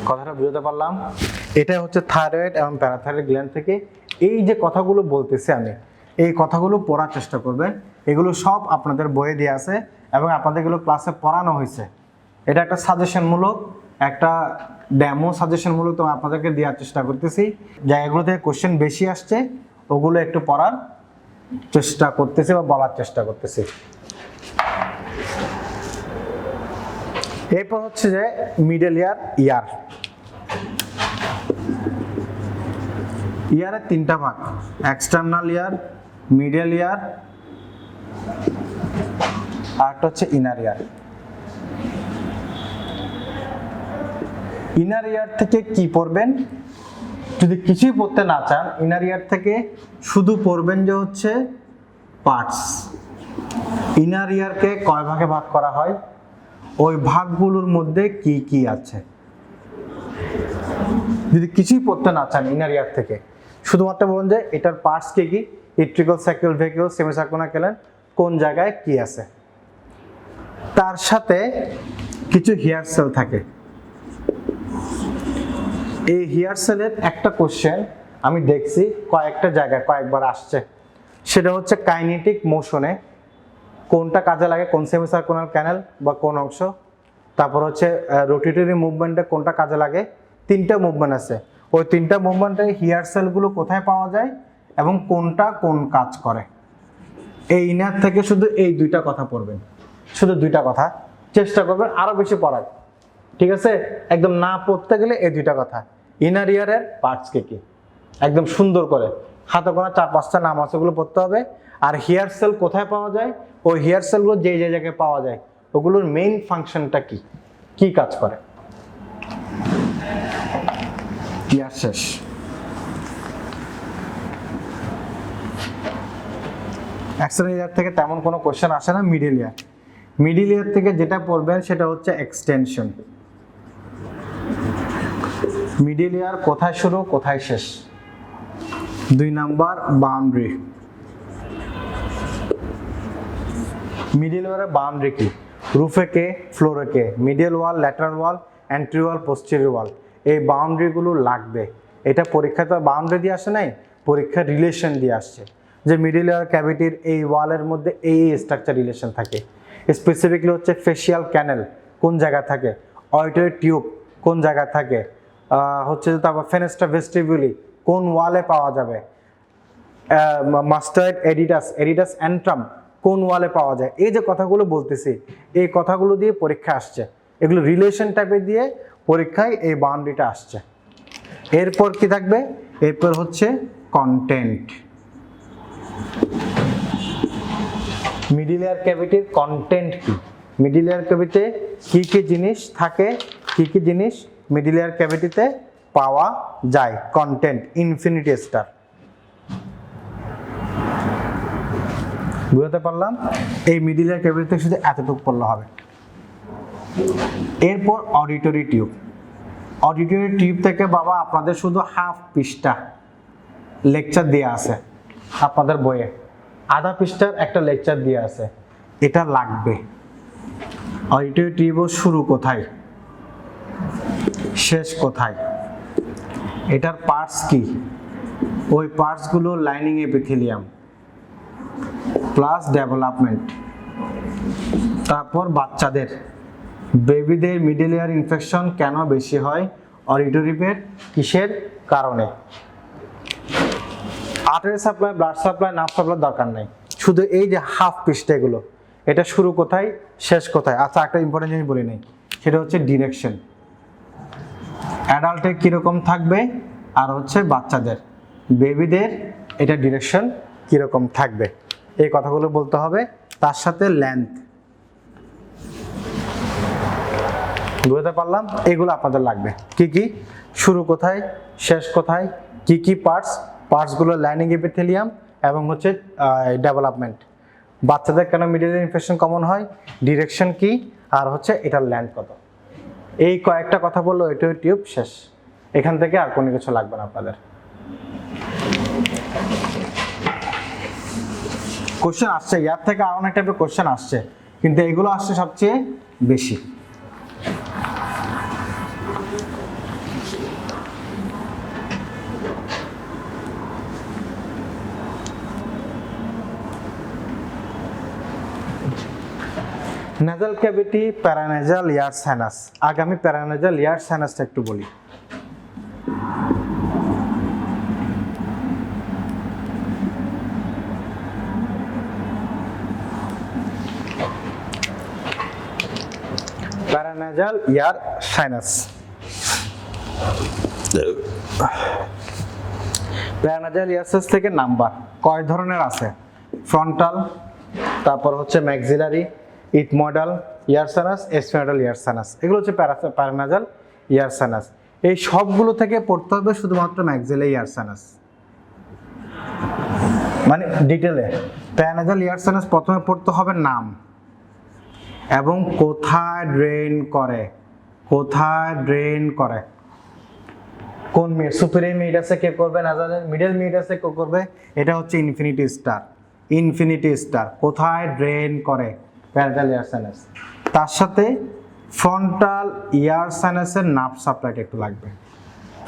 কথাটা বুঝতে পারলাম? এটা হচ্ছে থাইরয়েড এবং প্যারাথাইরয়েড গ্ল্যান্ড থেকে এই যে কথাগুলো বলতেছি আমি, এই কথাগুলো পড়ার চেষ্টা করবেন। এগুলো সব আপনাদের বইয়ে দেওয়া আছে এবং আপনাদের এগুলো ক্লাসে পড়ানো হয়েছে। এটা একটা সাজেশনমূলক, একটা ডেমো সাজেশনমূলক তো আপনাদেরকে দেওয়ার চেষ্টা করতেছি। জায়গাগুলো থেকে কোশ্চেন বেশি আসছে, ওগুলো একটু পড়ার চেষ্টা করতেছি বা বলার চেষ্টা করতেছি। এরপর হচ্ছে যে মিডল ইয়ার। ইয়ারের তিনটা ভাগ, এক্সটার্নাল ইয়ার, মিডল ইয়ার আর একটা হচ্ছে ইনার ইয়ার। ইনার ইয়ার থেকে কি পড়বেন? যদি কিছুই পড়তে না চান, ইনার ইয়ার থেকে শুধু পড়বেন যে হচ্ছে পার্টস। ইনার ইয়ারকে কয় ভাগে ভাগ করা হয়, ওই ভাগগুলোর মধ্যে কি কি আছে। যদি কিছুই পড়তে না চান ইনার ইয়ার থেকে, শুধুমাত্র বলুন যে এটার পার্টস কি কি, electrical circular vehicle, semi circular ক্যানেল কোন জায়গায় কি আছে। তার সাথে কিছু হেয়ার সেল থাকে। এই হেয়ার সেলের একটা কোশ্চেন আমি দেখছি কয়েকটা জায়গায় কয়েকবার আসছে, সেটা হচ্ছে কাইনেটিক মোশনে কোনটা কাজে লাগে, কোন সেমি সার্কুলার ক্যানেল বা কোন অংশ। তারপর হচ্ছে রোটেটরি মুভমেন্টে কোনটা কাজে লাগে। তিনটা মুভমেন্ট আছে, ওই তিনটা মুভমেন্টে হেয়ার সেলগুলো কোথায় পাওয়া যায় এবং কোনটা কোন কাজ করে। এই ইনার থেকে শুধু এই দুইটা কথা পড়বেন, শুধু দুইটা কথা, চেষ্টা করবেন আরো বেশি পড়ার, ঠিক আছে। একদম না পড়তে গেলে এই দুইটা কথা, ইনার ইয়ারের পার্টস কি কি, একদম সুন্দর করে হাতে গোনা 4-5টা নাম আছে, ওগুলো পড়তে হবে। আর হেয়ার সেল কোথায় পাওয়া যায়, ওই হেয়ার সেলগুলো যে যে জায়গায় পাওয়া যায় ওগুলোর মেইন ফাংশনটা কি, কি কাজ করে। ইয়ার শেষ। এক্সটার্নাল ইয়ার থেকে তেমন কোনো কোশ্চেন আসে না। মিডল ইয়ার, মিডল ইয়ার থেকে যেটা পড়বেন সেটা হচ্ছে এক্সটেনশন। মিডল ইয়ার কোথায় শুরু কোথায় শেষ। 2 নাম্বার বাউন্ডারি। মিডল ইয়ারের বাউন্ডারি কি, রুফে কে, ফ্লোরে কে, মিডল ওয়াল, ল্যাটারাল ওয়াল, অ্যান্টেরিয়র ওয়াল, পোস্টেরিয়র ওয়াল, এই বাউন্ডারিগুলো লাগবে। এটা পরীক্ষাতে বাউন্ডারি দিয়ে আসে নাই, পরীক্ষার রিলেশন দিয়ে আসছে যে মিডল ইয়ার ক্যাভিটির এই ওয়ালের মধ্যে এই স্ট্রাকচার রিলেশন থাকে। স্পেসিফিকলি হচ্ছে ফেশিয়াল ক্যানেল কোন জায়গায় থাকে, অডিটরি টিউব কোন জায়গায় থাকে, হচ্ছে তারপর ফেনেস্ট্রা ভেস্টিবিউলি কোন ওয়ালে পাওয়া যাবে, মাস্টার্ড এডিটাস অ্যান্ট্রাম কোন ওয়ালে পাওয়া যায়। এই যে কথাগুলো বলতেছি, এই কথাগুলো দিয়ে পরীক্ষা আসছে, এগুলো রিলেশন টাইপের দিয়ে পরীক্ষায় এই বাউন্ডারিটা আসছে। এরপর কি থাকবে, এরপর হচ্ছে কন্টেন্ট। মিডল ইয়ার ক্যাভিটির কন্টেন্ট কি, মিডল ইয়ার ক্যাভিটিতে কি কি জিনিস থাকে, কি কি জিনিস মিডল ইয়ার ক্যাভিটিতে পাওয়া যায়। Content, infinity star. বুঝতে পারলাম? এই মিডল ইয়ার ক্যাভিটিতে শুধু এতটুকু পড়লে হবে। এরপর অডিটরি টিউব। অডিটরি টিউব থেকে বাবা আপনাদের শুধু হাফ পৃষ্ঠা লেকচার দেওয়া আছে আপনাদের বইয়ে, আধা পৃষ্ঠার একটা লেকচার দেওয়া আছে, এটা লাগবে। অডিটরি টিউবের শুরু কোথায়, শেষ কোথায়, এটার পার্টস কি, ওই পার্টসগুলো লাইনিং এপিথেলিয়াম প্লাস ডেভেলপমেন্ট। তারপর বাচ্চাদের, বেবিদের মিডল ইয়ার ইনফেকশন কেন বেশি হয়, অডিটরিপের কিসের কারণে। Artery supply, blood supply, nerve supply দরকার নাই, শুধু এই যে হাফ পৃষ্ঠাগুলো, এটা শুরু কোথায় শেষ কোথায়। আচ্ছা একটা ইম্পর্টেন্ট জিনিস বলি নাই, সেটা হচ্ছে ডিরেকশন। অ্যাডাল্টের কীরকম থাকবে আর হচ্ছে বাচ্চাদের, বেবিদের এটা ডিরেকশন কীরকম থাকবে, এই কথাগুলো বলতে হবে। তার সাথে লেন্থ, বুঝতে পারলাম? এগুলো আপনাদের লাগবে। কি কি, শুরু কোথায় শেষ কোথায়, কি কি পার্টসগুলো লাইনিং এপিথেলিয়াম এবং হচ্ছে ডেভেলপমেন্ট। বাচ্চাদের কেন মিডল ইয়ার ইনফেকশন কমন হয়, ডিরেকশন কি, আর হচ্ছে এটার লেন্থ কত। এই কয়েকটা কথা বললো এটাই টিউব শেষ। এখান থেকে আর কোনো কিছু লাগবে না আপনাদের। কোশ্চেন আসছে ইয়ার থেকে, আর অনেক টাইপের কোশ্চেন আসছে, কিন্তু এগুলো আসছে সবচেয়ে বেশি। নেজাল ক্যাভিটি, প্যারানেজাল ইয়ার সাইনাস। আগে আমি প্যারানেজাল ইয়ার সাইনাসটা একটু বলি। প্যারানাজাল ইয়ার সাইনাস। প্যারানাজাল ইয়ার সাইনাস থেকে নাম্বার কয় ধরনের আছে? ফ্রন্টাল, তারপর হচ্ছে ম্যাক্সিলারি, ইথমোডাল ইয়ার সাইনাস, এসফিনোডাল ইয়ার সাইনাস, এগুলো হচ্ছে প্যারানাজাল ইয়ার সাইনাস। এই সবগুলো থেকে পড়তে হবে শুধুমাত্র ম্যাক্সিলারি ইয়ার সাইনাস, মানে ডিটেলে। প্যারানাজাল ইয়ার সাইনাস প্রথমে পড়তে হবে নাম এবং কোথায় ড্রেন করে, কোথায় ড্রেন করে, কোন সুপিরিয়র মিডাসে কে করবে, নাজালের মিডল মিডাসে কে করবে, এটা হচ্ছে ইনফিনিটি স্টার। ইনফিনিটি স্টার কোথায় ড্রেন করে, প্যারানাজাল ইয়ার সাইনাস। তার সাথে ফ্রন্টাল ইয়ার সাইনাসের নার্ভ সাপ্লাইটা একটু লাগবে।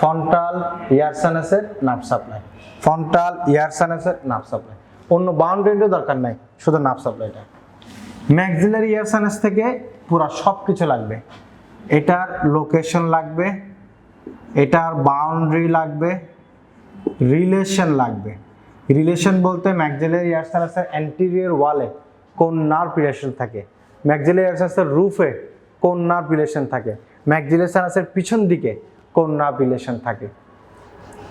ফ্রন্টাল ইয়ার সাইনাসের নার্ভ সাপ্লাই, ফ্রন্টাল ইয়ার সাইনাসের নার্ভ সাপ্লাই, অন্য বাউন্ডারিও দরকার নাই, শুধু নার্ভ সাপ্লাইটা। ম্যাক্সিলারি ইয়ার সাইনাস থেকে পুরো সব কিছু লাগবে। এটার লোকেশন লাগবে, এটার বাউন্ডারি লাগবে, রিলেশন লাগবে। রিলেশন বলতে ম্যাক্সিলারি ইয়ার সাইনাসের অ্যান্টেরিয়র ওয়ালে কোন নার্ভ রিলেশন থাকে, ম্যাক্সিলারি ইয়ার সাইনাসের রুফে কোন নার্ভ রিলেশন থাকে, ম্যাক্সিলারি সাইনাসের পিছন দিকে কোন নার্ভ রিলেশন থাকে।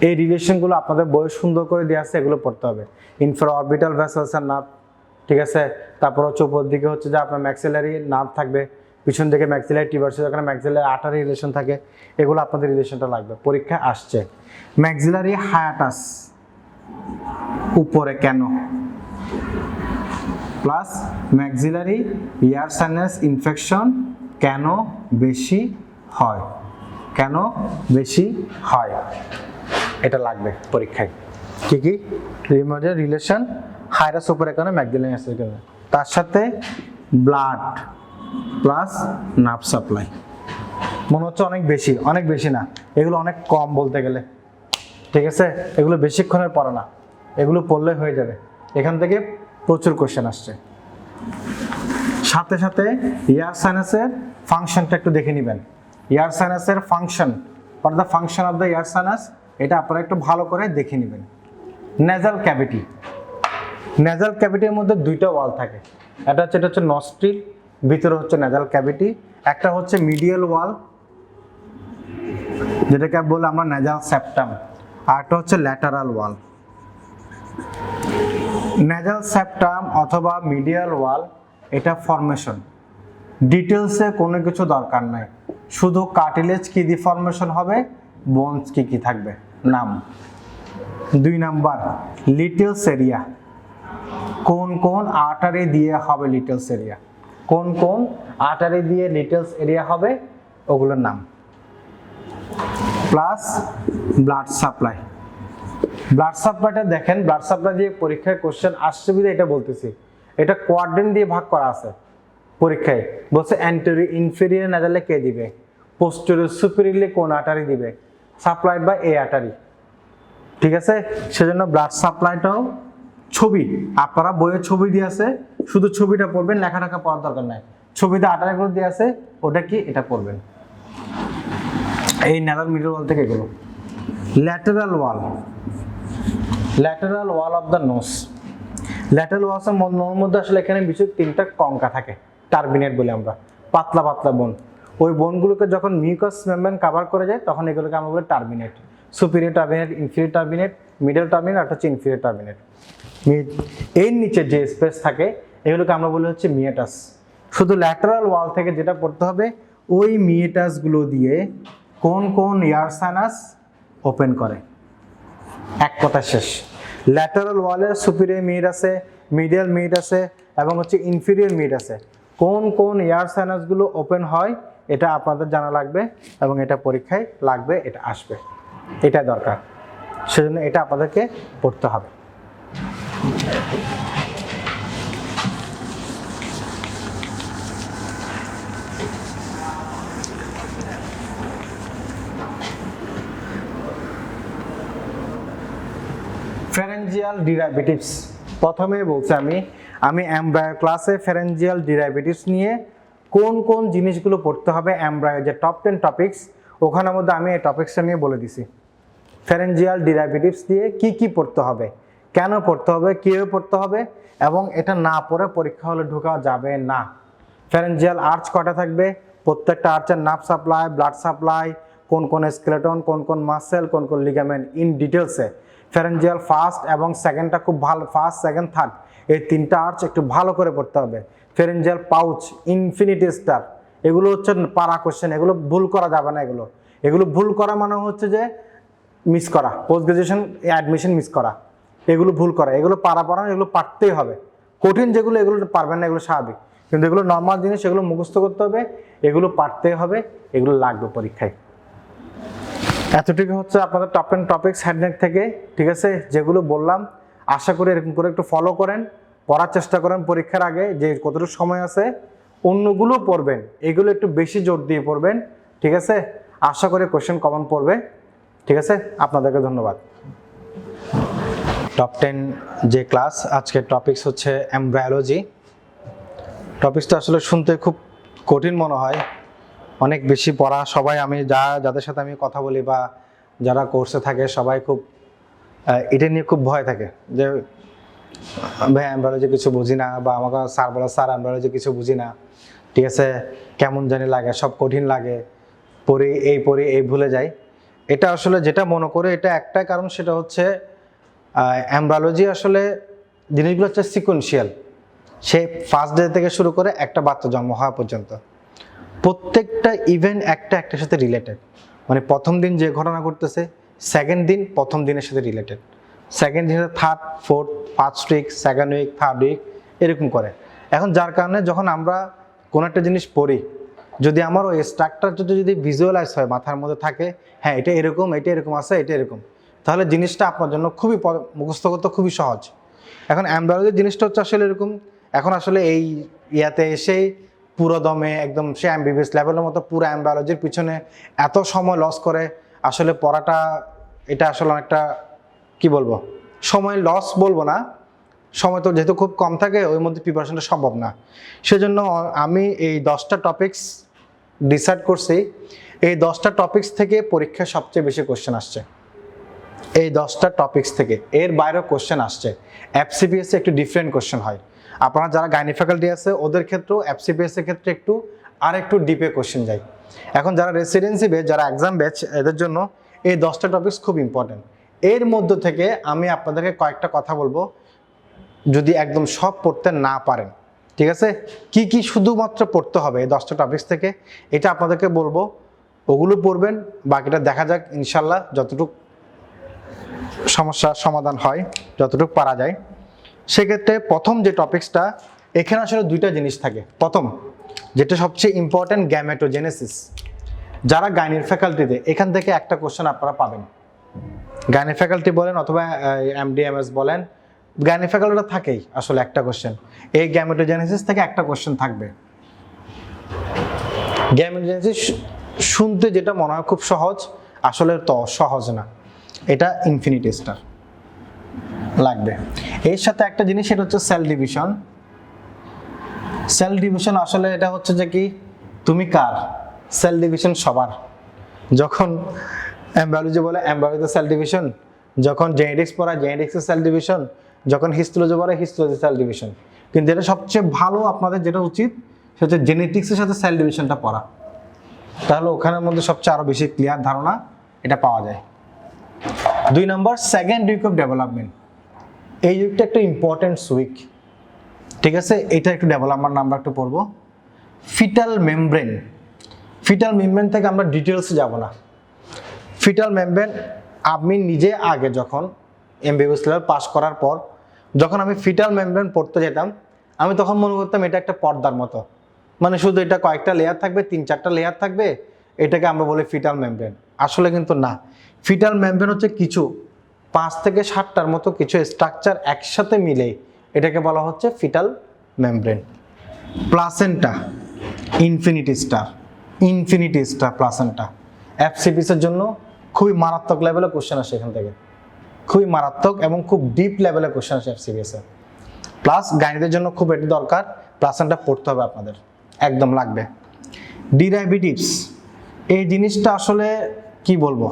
এই রিলেশনগুলো আপনাদের বইয়ে সুন্দর করে দেওয়া আছে, এগুলো পড়তে হবে। ইনফ্রা অরবিটাল ভেসেলসের নার্ভ, ঠিক আছে। তারপর হচ্ছে উপর দিকে হচ্ছে যে আপনার ম্যাক্সিলারি নার্ভ থাকবে, পিছন দিকে ম্যাক্সিলারি টিউবারস, যেখানে ম্যাক্সিলারি আর্টারি রিলেশন থাকে, এগুলো আপনাদের রিলেশনটা লাগবে, পরীক্ষায় আসছে। ম্যাক্সিলারি হায়াটাস উপরে কেন, প্লাস ম্যাক্সিলারি ইয়ার সাইনাস ইনফেকশন কেন বেশি হয়, কেন বেশি হয়, এটা লাগবে পরীক্ষায়। কি কি রিলেশন, হায়াটাস উপরে কেন, ম্যাক্সিলারি ইয়ার সাইনাস, তার সাথে ব্লাড প্লাস নার্ভ সাপ্লাই। মনে হচ্ছে অনেক বেশি, অনেক বেশি না, এগুলো অনেক কম বলতে গেলে, ঠিক আছে। এগুলো বেশিক্ষণের পড়া না, এগুলো পড়লে হয়ে যাবে। এখান থেকে প্রচুর কোশ্চেন আসছে। সাথে সাথে ইয়ার সাইনাসের ফাংশনটা একটু দেখে নেবেন। ইয়ার সাইনাসের function, for the function of the air sinus, এটা আপনারা একটু ভালো করে দেখে নেবেন। নেজাল ক্যাভিটি, নেজাল ক্যাভিটির মধ্যে দুইটা ওয়াল থাকে, এটা হচ্ছে নস্ট্রিল, ভিতরে হচ্ছে নেজাল ক্যাভিটি। একটা হচ্ছে মিডিয়াল ওয়াল, যেটাকে বলে আমরা নেজাল সেপ্টাম, আর একটা হচ্ছে ল্যাটারাল ওয়াল। নেজাল সেপ্টাম অথবা মিডিয়াল ওয়াল, এটা ফর্মেশন, ডিটেলসে কোনো কিছু দরকার নাই, শুধু কার্টিলেজ কি দিয়ে ফর্মেশন হবে, বোনস কি কি থাকবে, নাম। 2 নাম্বার লিটলস এরিয়া, কোন কোন আর্টারি দিয়ে হবে লিটলস এরিয়া, কোন কোন আর্টারি দিয়ে লিটলস এরিয়া হবে, ওগুলোর নাম। প্লাস ব্লাড সাপ্লাই, ব্লাড সাপ্লাইটা দেখেন, ব্লাড সাপ্লাই দিয়ে পরীক্ষায় কোশ্চেন আসছে বিধে এটা বলতেছি। এটা কোয়াড্রেন্ট দিয়ে ভাগ করা আছে পরীক্ষায়, বলছে অ্যান্টেরিয়র ইনফেরিয়র নেজালে কে দিবে, পোস্টেরিয়র সুপিরিয়রলি কোন আর্টারি দিবে, সাপ্লাইড বাই এ আর্টারি, ঠিক আছে। সেজন্য ব্লাড সাপ্লাইটাও ছবি, আপনারা বইয়ে ছবি দিয়ে আছে, শুধু ছবিটা পড়বেন, লেখা টাকা পড়ার দরকার নাই, ছবিতে আর্টারিগুলো দিয়ে আছে, ওটা কি এটা পড়বেন। এই নেজাল মিডল ওয়াল থেকে এগুলো। Lateral wall, lateral wall of the nose, lateral ওয়ালসের মধ্যে আসলে এখানে বিশেষ 3টা কঙ্কা থাকে, টার্বিনেট বলে আমরা, পাতলা পাতলা বোন। ওই বোনগুলোকে যখন মিউকাস মেমব্রেন কভার করে যায় তখন এগুলোকে আমরা বলি turbinate. Superior turbinate, inferior turbinate, middle turbinate, আর হচ্ছে ইনফিরিয়র টার্বিনেট। এর নিচে যে স্পেস থাকে এগুলোকে আমরা বলি হচ্ছে মিয়েটাস। শুধু ল্যাটারাল ওয়াল থেকে যেটা পড়তে হবে, ওই মিয়েটাসগুলো দিয়ে কোন কোন ইয়ার সাইনাস ওপেন করে, এক কথা শেষ। ল্যাটারাল ওয়ালের সুপিরিয়র মিড আছে, মিডিয়াল মিড আছে এবং হচ্ছে ইনফিরিয়র মিড আছে। কোন কোন ইয়ার সাইনাসগুলো ওপেন হয় এটা আপনাদের জানা লাগবে এবং এটা পরীক্ষায় লাগবে, এটা আসবে, এটা দরকার। সেজন্য এটা আপনাদেরকে পড়তে হবে। ফ্যারেঞ্জিয়াল ডিরাইভেটিভস, প্রথমে বলছি আমি এমব্রায়ো ক্লাসে ফ্যারেঞ্জিয়াল ডিরাইভেটিভস নিয়ে কোন কোন জিনিসগুলো পড়তে হবে, এমব্রায়ো যে টপ 10 টপিকস, ওখানের মধ্যে আমি এই টপিকসটা নিয়ে বলে দিছি। ফ্যারেঞ্জিয়াল ডিরাইভেটিভস দিয়ে কি কি পড়তে হবে, কেন পড়তে হবে, কীভাবে পড়তে হবে, এবং এটা না পড়ে পরীক্ষা হলে ঢোকা যাবে না। ফ্যারেঞ্জিয়াল আর্চ কটা থাকবে, প্রত্যেকটা আর্চের নার্ভ সাপ্লাই, ব্লাড সাপ্লাই, কোন কোন স্কেলেটন, কোন কোন মাসেল, কোন কোন লিগামেন্ট ইন ডিটেলসে। ফ্যারেঞ্জিয়াল ফার্স্ট এবং সেকেন্ডটা খুব ভালো, ফার্স্ট সেকেন্ড থার্ড এই তিনটা আর্চ একটু ভালো করে পড়তে হবে। ফ্যারেঞ্জিয়াল পাউচ, ইনফিনিটি স্টার, এগুলো হচ্ছে পারা কোশ্চেন, এগুলো ভুল করা যাবে না। এগুলো ভুল করা মানে হচ্ছে যে মিস করা, পোস্ট গ্রাজুয়েশন অ্যাডমিশন মিস করা, এগুলো ভুল করা। এগুলো পারা এগুলো পারতেই হবে। কঠিন যেগুলো এগুলো পারবেন না, এগুলো স্বাভাবিক, কিন্তু এগুলো নর্মাল জিনিস, এগুলো মুখস্থ করতে হবে, এগুলো পারতেই হবে, এগুলো লাগবে পরীক্ষায়। এতটুকু হচ্ছে আপনাদের টপ 10 টপিকস হেডনেক থেকে, ঠিক আছে? যেগুলো বললাম আশা করি এরকম করে একটু ফলো করেন, পড়ার চেষ্টা করেন পরীক্ষার আগে, যে কতটুকু সময় আছে অন্যগুলো পড়বেন, এগুলো একটু বেশি জোর দিয়ে পড়বেন, ঠিক আছে? আশা করি কোশ্চেন কমন পড়বে, ঠিক আছে? আপনাদেরকে ধন্যবাদ। টপ 10 যে ক্লাস, আজকের টপিকস হচ্ছে এমব্রায়োলজি। টপিকসটা আসলে শুনতে খুব কঠিন মনে হয়, অনেক বেশি পড়া। সবাই আমি যাদের সাথে আমি কথা বলি বা যারা কোর্সে থাকে সবাই খুব এটা নিয়ে খুব ভয় থাকে যে ভাই এমব্রায়োলজি কিছু বুঝি না, বা আমাকে স্যার বলে স্যার এমব্রায়োলজি কিছু বুঝি না, ঠিক আছে? কেমন জানি লাগে, সব কঠিন লাগে, পড়ি এই ভুলে যাই। এটা আসলে যেটা মনে করে এটা একটাই কারণ, সেটা হচ্ছে এমব্রায়োলজি আসলে জিনিসগুলো হচ্ছে সিকোয়েন্সিয়াল। সে ফার্স্ট ডে থেকে শুরু করে একটা বাচ্চা জন্ম হওয়া পর্যন্ত প্রত্যেকটা ইভেন্ট একটার সাথে রিলেটেড। মানে প্রথম দিন যে ঘটনা ঘটতেছে, সেকেন্ড দিন প্রথম দিনের সাথে রিলেটেড, সেকেন্ড দিনের third, fourth, first week, second week, third week, এরকম করে। এখন যার কারণে যখন আমরা কোনো একটা জিনিস পড়ি, যদি আমার ওই স্ট্রাকচারটা যদি ভিজুয়ালাইজ হয়, মাথার মধ্যে থাকে, হ্যাঁ এটা এরকম আছে, এটা এরকম, তাহলে জিনিসটা আপনার জন্য খুবই মুখস্থ করতে খুবই সহজ। এখন এমব্রায়োলজি জিনিসটা হচ্ছে আসলে এরকম। এখন আসলে এই ইয়াতে এসেই পুরো দমে একদম সে এমবিবিএস লেভেলের মতো পুরো এমব্রায়োলজির পিছনে এত সময় লস করে আসলে পড়াটা, এটা আসলে অনেকটা কি বলবো, সময় লস বলবো না, সময় তো যেহেতু খুব কম থাকে ওই মধ্যে প্রিপারেশনটা সম্ভব না। সেজন্য আমি এই 10টা টপিকস ডিসাইড করছি, এই 10টা টপিকস থেকে পরীক্ষায় সবচেয়ে বেশি কোশ্চেন আসছে। এই 10টা টপিকস থেকে, এর বাইরেও কোশ্চেন আসছে। এফসিপিএসসি একটু ডিফারেন্ট কোশ্চেন হয়, আপনারা যারা গাইনি ফ্যাকাল্টি আছে ওদের ক্ষেত্রেও এফসিপিএসসির ক্ষেত্রে একটু ডিপে কোশ্চেন যায়। এখন যারা রেসিডেন্সি ব্যাচ, যারা এক্সাম ব্যাচ, এদের জন্য এই 10টা টপিকস খুব ইম্পর্টেন্ট। এর মধ্য থেকে আমি আপনাদেরকে কয়েকটা কথা বলবো, যদি একদম সব পড়তে না পারেন, ঠিক আছে, কি শুধুমাত্র পড়তে হবে এই 10টা টপিকস থেকে, এটা আপনাদেরকে বলবো। ওগুলো পড়বেন, বাকিটা দেখা যাক ইনশাল্লাহ যতটুকু সমস্যার সমাধান হয়, যতটুকু পারা যায়। সেক্ষেত্রে প্রথম যে টপিকসটা, এখানে আসলে দুইটা জিনিস থাকে। প্রথম যেটা সবচেয়ে ইম্পর্টেন্ট, গ্যামেটোজেনেসিস। যারা গাইনির ফ্যাকাল্টিতে, এখান থেকে একটা কোশ্চেন আপনারা পাবেন। গাইনি ফ্যাকাল্টি বলেন অথবা এমডিএমএস বলেন, গাইনি ফ্যাকাল্টিটা থাকেই আসলে একটা কোশ্চেন। এই গ্যামেটোজেনেসিস থেকে একটা কোশ্চেন থাকবে। গ্যামেটোজেনেসিস শুনতে যেটা মনে হয় খুব সহজ, আসলে তো সহজ না। এটা ইনফিনিটি স্টার লাগবে। এর সাথে একটা জিনিস, সেটা হচ্ছে সেল ডিভিশন। সেল ডিভিশন আসলে এটা হচ্ছে যে কি, তুমি কার? সেল ডিভিশন সবার। যখন এমব্রায়োলজি বলে এমব্রায়োলজিতে সেল ডিভিশন, যখন জেনেটিক্স পড়ায় জেনেটিক্সের সেল ডিভিশন, যখন হিস্টোলজি পড়ায় হিস্টোলজি সেল ডিভিশন। কিন্তু এটা সবচেয়ে ভালো, আপনাদের যেটা উচিত সেটা হচ্ছে জেনেটিক্সের সাথে সেল ডিভিশনটা পড়া, তাহলে ওখানের মধ্যে সবচেয়ে আরো বেশি ক্লিয়ার ধারণা এটা পাওয়া যায়। 2 নম্বর, সেকেন্ড উইক অফ ডেভেলপমেন্ট। এই উইকটা একটা ইম্পর্টেন্ট উইক, ঠিক আছে? এটা একটু ডেভেলপমেন্ট আমরা একটু পড়বো। Fetal membrane. ফিটাল মেমব্রেন থেকে আমরা ডিটেলসে যাব না। ফিটাল মেমব্রেন আমি নিজে আগে যখন এমবিবিএস লেভেল পাস করার পর যখন আমি ফিটাল মেমব্রেন পড়তে যেতাম, আমি তখন মনে করতাম এটা একটা পর্দার মতো, মানে শুধু এটা কয়েকটা লেয়ার থাকবে, 3-4টা লেয়ার থাকবে, এটাকে আমরা বলি ফিটাল মেমব্রেন। আসলে কিন্তু না। ফিটাল মেমব্রেন হচ্ছে কিছু 5 থেকে 7টার মতো কিছু স্ট্রাকচার একসাথে মিলে এটাকে বলা হচ্ছে fetal membrane. Placenta, infinity star placenta. এফসিপিএসের জন্য খুবই মারাত্মক লেভেলের কোশ্চেন আসে এখান থেকে, খুবই মারাত্মক এবং খুব ডিপ লেভেলের কোশ্চেন আসে এফসিপিএসে। প্লাস গাইনিদের জন্য খুব এটি দরকার, প্লাসেন্টা পড়তে হবে আপনাদের, একদম লাগবে। ডিরাইভেটিভস, এই জিনিসটা আসলে কি বলবো,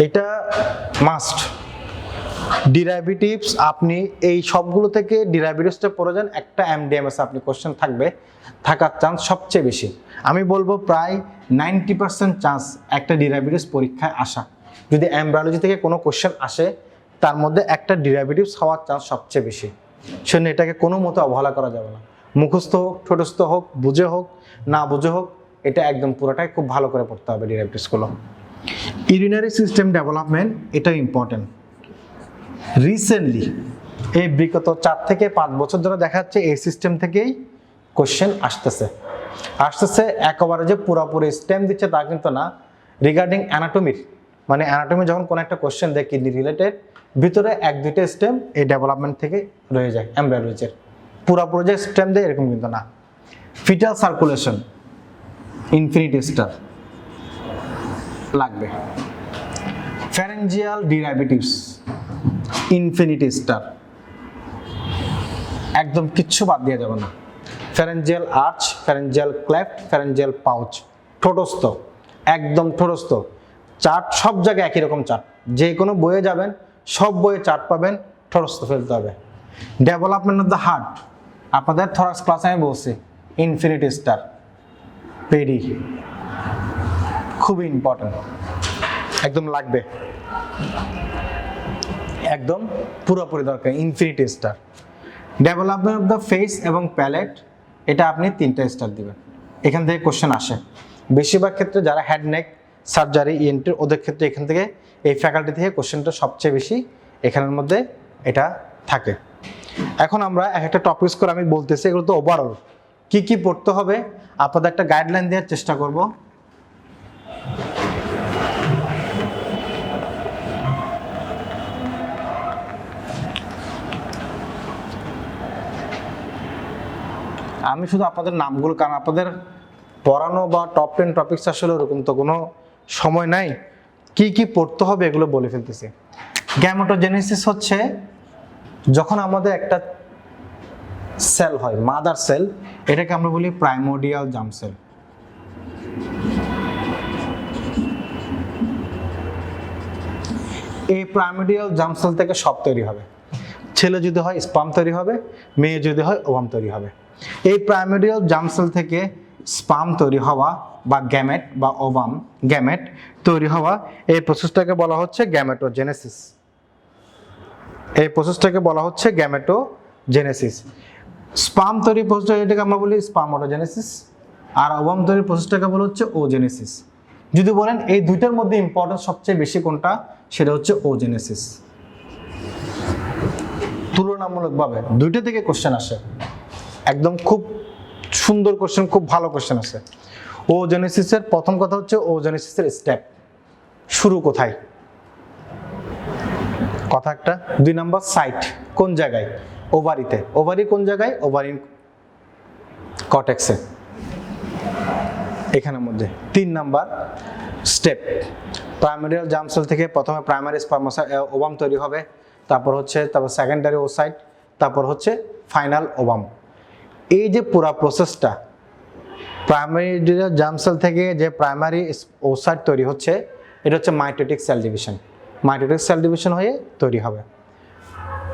এটা মাস্ট। ডিরাইভেটিভস আপনি এই সবগুলো থেকে ডিরাইভেটিভসটা পড়ে যান, একটা এমডিএমএস আপনি কোশ্চেন থাকার চান্স সবচেয়ে বেশি। আমি বলবো প্রায় 90% চান্স একটা ডিরাইভেটিভস পরীক্ষায় আসা। যদি এমব্রায়োলজি থেকে কোনো কোশ্চেন আসে তার মধ্যে একটা ডিরাইভেটিভস হওয়ার চান্স সবচেয়ে বেশি। সেজন্য এটাকে কোনো মতে অবহেলা করা যাবে না। মুখস্থ হোক, ঠোঁটস্থ হোক, বুঝে হোক, না বুঝে হোক, এটা একদম পুরোটাই খুব ভালো করে পড়তে হবে ডিরাইভেটিভসগুলো। ইউরিনারি সিস্টেম ডেভেলপমেন্ট, এটা ইম্পর্টেন্ট। রিসেন্টলি এই বিগত 4 থেকে 5 বছর ধরে দেখা যাচ্ছে এই সিস্টেম থেকেই কোশ্চেন আসতেছে। একেবারে যে পুরোপুরি স্টেম দিচ্ছে তা কিন্তু না। রিগার্ডিং অ্যানাটমির, মানে অ্যানাটমি যখন কোনো একটা কোশ্চেন দেয় কিডনি রিলেটেড, ভিতরে 1-2টা স্টেম এই ডেভেলপমেন্ট থেকে রয়ে যায় এমব্রায়োলজির। পুরোপুরি যে স্টেম দেয় এরকম কিন্তু না। ফিটাল সার্কুলেশন, ইনফিনিটি স্টার লাগবে। ফ্যারেঞ্জিয়াল ডিরাইভেটিভস, ইনফিনিটি স্টার, একদম কিচ্ছু বাদ দেওয়া যাবে না। Pharyngeal arch, pharyngeal cleft, pharyngeal pouch, ঠোঁটস্থ, একদম ঠোঁটস্থ চার্ট সব জায়গায় একই রকম চার্ট। যে কোনো বইয়ে যাবেন সব বইয়ে চার্ট পাবেন, ঠোঁটস্থ ফেলতে হবে। ডেভেলপমেন্ট অফ দ্য হার্ট, আপনাদের থরাক্স ক্লাসে আমি বলছি ইনফিনিটি স্টার, পেডি, খুবই ইম্পর্টেন্ট, একদম লাগবে, একদম পুরোপুরি দরকার infinity star. Development of the face এবং প্যালেট, এটা আপনি 3টা স্টার দিবেন। এখান থেকে কোশ্চেন আসে বেশিরভাগ ক্ষেত্রে, যারা হেড নেক সার্জারি, ইএনটি, ওদের ক্ষেত্রে এখান থেকে এই ফ্যাকাল্টি থেকে কোশ্চেনটা সবচেয়ে বেশি এখানের মধ্যে এটা থাকে। এখন আমরা একটা টপিকস করে আমি বলতেছি, এগুলো তো ওভারঅল কি কি পড়তে হবে আপনাদের একটা গাইডলাইন দেওয়ার চেষ্টা করব। আমি শুধু আপনাদের নামগুলো, কারণ আপনাদের পড়ানো বা টপ 10 টপিকস আসলে ওরকম তো কোনো সময় নাই, কি কি পড়তে হবে এগুলো বলে ফেলতেছি। গ্যামেটোজেনেসিস হচ্ছে যখন আমাদের একটা সেল হয়, মাদার সেল, এটাকে আমরা বলি প্রাইমোর্ডিয়াল জার্ম সেল। এই প্রাইমোর্ডিয়াল জার্ম সেল থেকে সব তৈরি হবে। ছেলে যদি হয় স্পার্ম তৈরি হবে, মেয়ে যদি হয় ওভাম তৈরি হবে। এই প্রাইমোর্ডিয়াল জার্ম সেল থেকে স্পার্ম তৈরি হওয়া বা গ্যামেট বা ওভাম গ্যামেট তৈরি হওয়া, এই প্রসেসটাকে বলা হচ্ছে গ্যামেটোজেনেসিস। এই প্রসেসটাকে বলা হচ্ছে গ্যামেটোজেনেসিস। স্পার্ম তৈরির প্রসেসটা, এটাকে আমরা বলি স্পার্মেটোজেনেসিস, আর ওভাম তৈরির প্রসেসটাকে বলা হচ্ছে ওজেনেসিস। যদি বলেন এই দুইটার মধ্যে ইম্পর্টেন্স সবচেয়ে বেশি কোনটা, সেটা হচ্ছে ওজেনেসিস। তুলনামূলকভাবে দুইটা থেকে কোশ্চেন আসে, একদম খুব সুন্দর কোশ্চেন, খুব ভালো কোশ্চেন আছে। ওজেনেসিসের প্রথম কথা হচ্ছে ওজেনেসিসের স্টেপ, শুরু কোথায়, কথা একটা। 2 নম্বর সাইট, কোন জায়গায়, ওভারিতে। ওভারি কোন জায়গায়, ওভারিন কর্টেক্সে, এখানের মধ্যে। 3 নাম্বার স্টেপ, প্রাইমারিয়াল জার্ম সেল থেকে প্রথমে প্রাইমারি ওভাম তৈরি হবে, তারপর সেকেন্ডারি ওসাইট, তারপর হচ্ছে ফাইনাল ওভাম। এই যে পুরো প্রসেসটা, প্রাইমারি জার্ম সেল থেকে যে প্রাইমারি ওসাইট তৈরি হচ্ছে, এটা হচ্ছে mitotic cell division. Mitotic cell division হয়ে তৈরি হবে।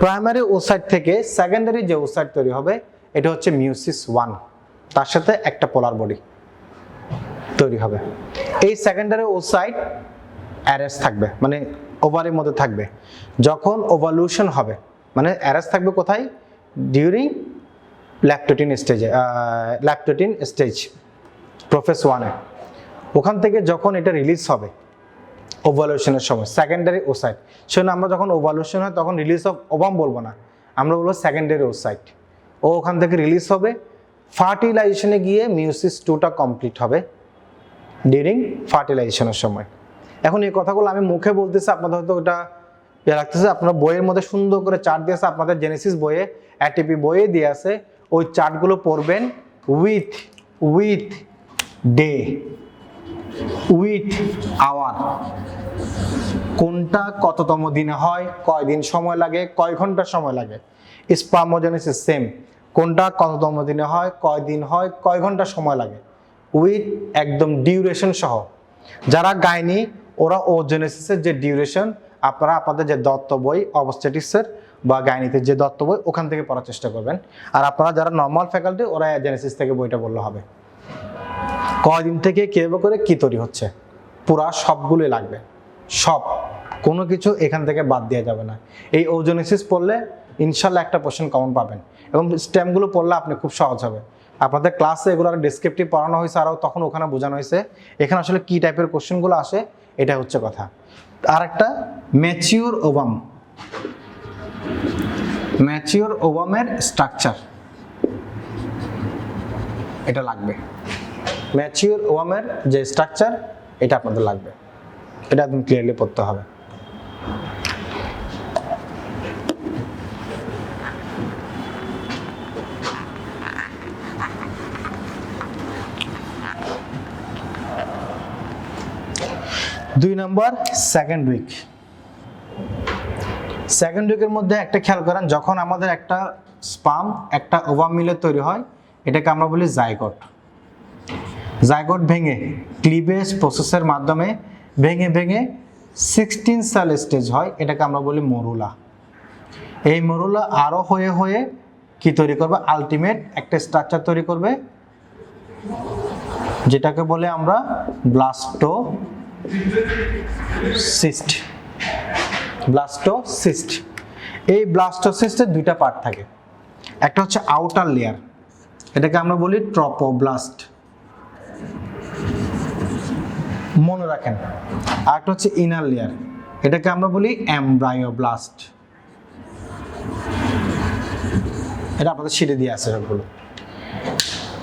প্রাইমারি ওসাইট থেকে সেকেন্ডারি যে ওসাইট তৈরি হবে, এটা হচ্ছে মিওসিস 1, তার সাথে একটা পোলার বডি তৈরি হবে। এই সেকেন্ডারি ওসাইট অ্যারেস থাকবে, মানে ওভারের মধ্যে থাকবে। যখন ওভালুশন হবে, মানে অ্যারেস থাকবে কোথায়, ডিউরিং ল্যাকটোটিন স্টেজ প্রোফেজ 1-এ। ওখান থেকে যখন এটা রিলিজ হবে ওভালুশনের সময়, সেকেন্ডারি ওসাইট, সেজন্য আমরা যখন ওভালুশন হয় তখন রিলিজ অফ ওভাম বলবো না, আমরা বলবো সেকেন্ডারি ওসাইট। ও ওখান থেকে রিলিজ হবে, ফার্টিলাইজেশনে গিয়ে মিওসিস 2টা কমপ্লিট হবে ডিউরিং ফার্টিলাইজেশনের সময়। এখন এই কথাগুলো আমি মুখে বলতেছি, আপনাদের হয়তো ওটা লাগতেছে, আপনার বইয়ের মধ্যে সুন্দর করে চার্ট দিয়ে আছে, আপনাদের জেনেসিস বইয়ে, অ্যাটিপি বইয়ে দিয়ে আছে। ওই চার্টগুলো পড়বেন উইথ ডে, উইথ আওয়ার, কোনটা কততম দিনে হয়, কয় দিন সময় লাগে, কয় ঘন্টা সময় লাগে। স্পার্মোজেনেসিস সেম, কোনটা কততম দিনে হয়, কয় দিন হয়, কয় ঘন্টা সময় লাগে, উইথ একদম ডিউরেশন সহ। যারা গাইনি ওরা ওজেনেসিসের যে ডিউরেশন আপনারা আপনাদের যে দত্ত বই অবস্টেটিক্সের বা গাইনিতের যে দত্ত বই ওখান থেকে পড়ার চেষ্টা করবেন। আর আপনারা যারা নর্মাল ফ্যাকাল্টি ওরা জেনেসিস থেকে বইটা বললে হবে। কয়দিন থেকে কীভাবে করে কী তৈরি হচ্ছে পুরা সবগুলোই লাগবে, সব, কোনো কিছু এখান থেকে বাদ দেওয়া যাবে না। এই ওজোনেসিস পড়লে ইনশাল্লাহ একটা কোশ্চেন কমন পাবেন, এবং স্টেমগুলো পড়লে আপনি খুব সহজ হবে। আপনাদের ক্লাসে এগুলো ডেসক্রিপটিভ পড়ানো হয়েছে, আরও তখন ওখানে বোঝানো হয়েছে এখানে আসলে কী টাইপের কোশ্চেনগুলো আসে, এটা হচ্ছে কথা। আর একটা ম্যাচিওর ওভাম, ম্যাচিওর ওভামের স্ট্রাকচার এটা লাগবে। ম্যাচিওর ওভামের যে স্ট্রাকচার এটা আপনাদের লাগবে, এটা একদম ক্লিয়ারলি পড়তে হবে। দুই নম্বর সেকেন্ড উইক। সেকেন্ড উইকের মধ্যে একটা খেয়াল করেন, যখন আমাদের একটা স্পাম একটা ওভাম মিলে তৈরি হয় এটাকে আমরা বলি জাইগোট। জাইগোট ভেঙে ক্লিভেজ প্রসেসের মাধ্যমে ভেঙে ভেঙে 16 সেল স্টেজ হয়, এটাকে আমরা বলি মরুলা। এই মরুলা আরও হয়ে হয়ে কি তৈরি করবে, আলটিমেট একটা স্ট্রাকচার তৈরি করবে যেটাকে বলে আমরা ব্লাস্টোসিস্ট। ব্লাস্টোসিস্ট, এই ব্লাস্টোসিস্টের দুইটা পার্ট থাকে, একটা হচ্ছে আউটার লেয়ার, এটাকে আমরা বলি ট্রপোব্লাস্ট, মনে রাখেন। আর একটা হচ্ছে ইনার লেয়ার, এটাকে আমরা বলি এমব্রায়োব্লাস্ট। এটা আপনাদের শিটে দিয়ে আছে সবগুলো।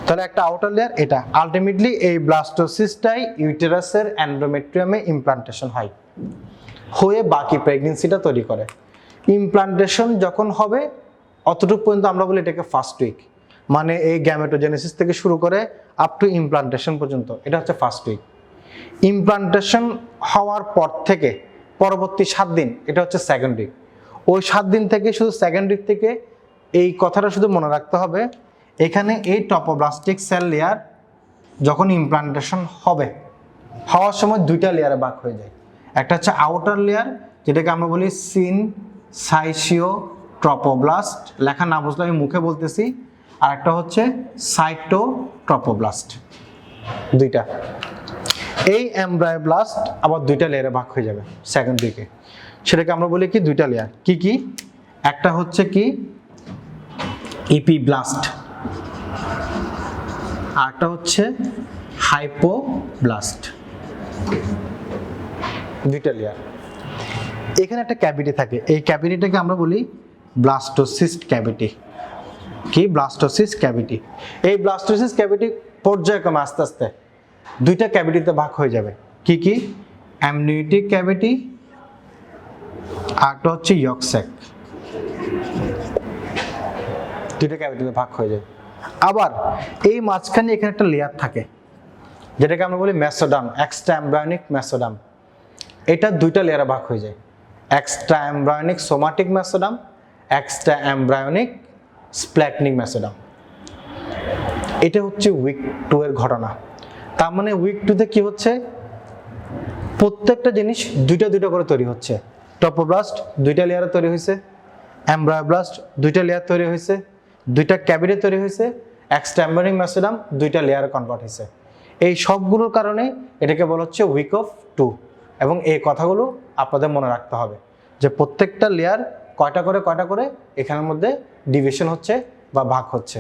তাহলে একটা আউটার লেয়ার, এটা আলটিমেটলি এই ব্লাস্টোসিস্টটাই ইউটেরাসের এন্ডোমেট্রিয়ামে ইমপ্লান্টেশন হয়, হয়ে বাকি প্রেগনেন্সিটা তৈরি করে। ইমপ্লান্টেশন যখন হবে অতটুকু পর্যন্ত আমরা বলি এটাকে ফার্স্ট উইক, মানে এই গ্যামেটোজেনেসিস থেকে শুরু করে আপ টু ইমপ্লান্টেশন পর্যন্ত এটা হচ্ছে ফার্স্ট উইক। ইমপ্লান্টেশন হওয়ার পর থেকে পরবর্তী 7 দিন এটা হচ্ছে সেকেন্ড উইক। ওই 7 দিন থেকে শুধু সেকেন্ড উইক থেকে এই কথাটা শুধু মনে রাখতে হবে, এখানে এই ট্রপোব্লাস্টিক সেল লেয়ার যখন ইমপ্লান্টেশন হবে, হওয়ার সময় দুইটা লেয়ারে ভাগ হয়ে যায়। একটা হচ্ছে আউটার লেয়ার যেটাকে আমরা বলি সিনসাইশিও ট্রপোব্লাস্ট, লেখা না বুঝলে আমি মুখে বলতেছি, আর একটা হচ্ছে সাইটোট্রপোব্লাস্ট, দুইটা। এই এমব্রায়োব্লাস্ট আবার দুইটা লেয়ারে ভাগ হয়ে যাবে সেকেন্ড উইকে, সেটাকে আমরা বলি কি দুইটা লেয়ার। কি কি? একটা হচ্ছে কি ইপিব্লাস্ট, আর একটা হচ্ছে হাইপোব্লাস্ট, দুইটা লেয়ার। এখানে একটা ক্যাভিটি থাকে, এই ক্যাভিটিটাকে আমরা বলি ব্লাস্টোসিস্ট ক্যাভিটি। কি? Blastocyst cavity. এই ব্লাস্টোসিস্ট ক্যাভিটি পর্যায়ক্রমে আস্তে আস্তে দুইটা ক্যাভিটিতে ভাগ হয়ে যাবে। কি কি? অ্যামনিওটিক ক্যাভিটি, আরেকটা হচ্ছে ইয়ক স্যাক, দুইটা ক্যাভিটিতে ভাগ হয়ে যায়। আবার এই মাঝখানে এখানে একটা লেয়ার থাকে যেটাকে আমরা বলি মেসোডাম, এক্সট্রা এমব্রায়োনিক মেসোডাম। এটা দুইটা লেয়ারে ভাগ হয়ে যায়, extra embryonic somatic mesoderm, extra embryonic splanchnic mesoderm. এটা হচ্ছে উইক 2 এর ঘটনা। তার মানে উইক 2 তে কি হচ্ছে, প্রত্যেকটা জিনিস দুইটা দুইটা করে তৈরি হচ্ছে। ট্রপোব্লাস্ট দুইটা লেয়ারে তৈরি হয়েছে, এমব্রায়োব্লাস্ট দুইটা লেয়ার তৈরি হয়েছে, দুইটা ক্যাভিটি তৈরি হয়েছে, এক্সট্রা এমব্রায়োনিক মেসোডাম দুইটা লেয়ারে কনভার্ট হয়েছে। এই সবগুলোর কারণে এটাকে বলা হচ্ছে উইক অফ 2। এবং এই কথাগুলো আপনাদের মনে রাখতে হবে যে প্রত্যেকটা লেয়ার কয়টা করে এখানের মধ্যে ডিভিশন হচ্ছে বা ভাগ হচ্ছে।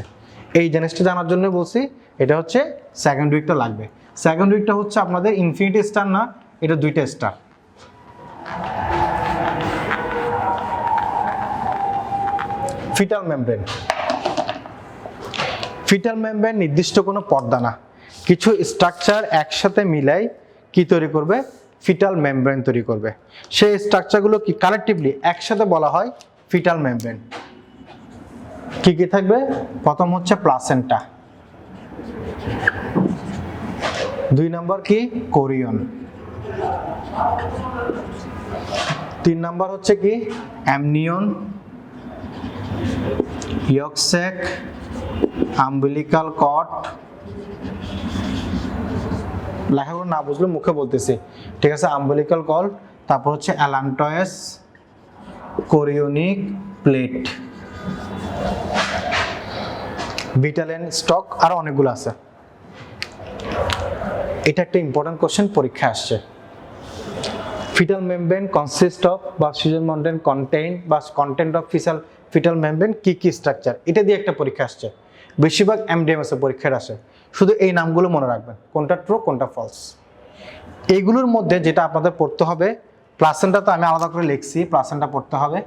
এই জিনিসটা জানার জন্য বলছি, এটা হচ্ছে সেকেন্ড উইকটা লাগবে। সেকেন্ড উইকটা হচ্ছে আপনাদের ইনফিনিটি স্টার না, এটা দুইটা star. Fetal membrane. Fetal membrane নির্দিষ্ট কোনো পর্দা না, কিছু স্ট্রাকচার একসাথে মিলাই কি তৈরি করবে, ফিটাল মেমব্রেন তৈরি করবে। সেই স্ট্রাকচারগুলো কি কালেকটিভলি একসাথে বলা হয় ফিটাল মেমব্রেন। কি কি থাকবে? প্রথম হচ্ছে প্লাসেন্টা, 2 নম্বর কি কোরিয়ন, 3 নম্বর হচ্ছে কি অ্যামনিয়ন, ইয়ক স্যাক, আম্বিলিকাল কর্ড। লেখাগুলো না বুঝলে মুখে বলতেছি, ঠিক আছে? আম্বিলিকাল কর্ড, তারপর হচ্ছে অ্যালান্টয়েস, কোরিওনিক প্লেট, ভিটালেন স্টক, আর অনেকগুলো আছে। এটা একটা ইম্পর্টেন্ট কোশ্চেন, পরীক্ষা আসছে। ফিটাল মেমব্রেন কনসিস্ট অফ বা ফিটাল মেমব্রেন কন্টেইন বা কন্টেন্ট অফ ফিটাল মেমব্রেন কি স্ট্রাকচার, এটা দিয়ে একটা পরীক্ষা আসছে। বেশিরভাগ এমডিএমএস এর পরীক্ষার আসে। শুধু এই নামগুলো মনে রাখবেন, কোনটা ট্রু কোনটা ফলস। এইগুলোর মধ্যে যেটা আপনাদের পড়তে হবে, প্লাসেন্টা তো আমি আলাদা করে লিখছি, প্লাসেন্টা পড়তে হবে।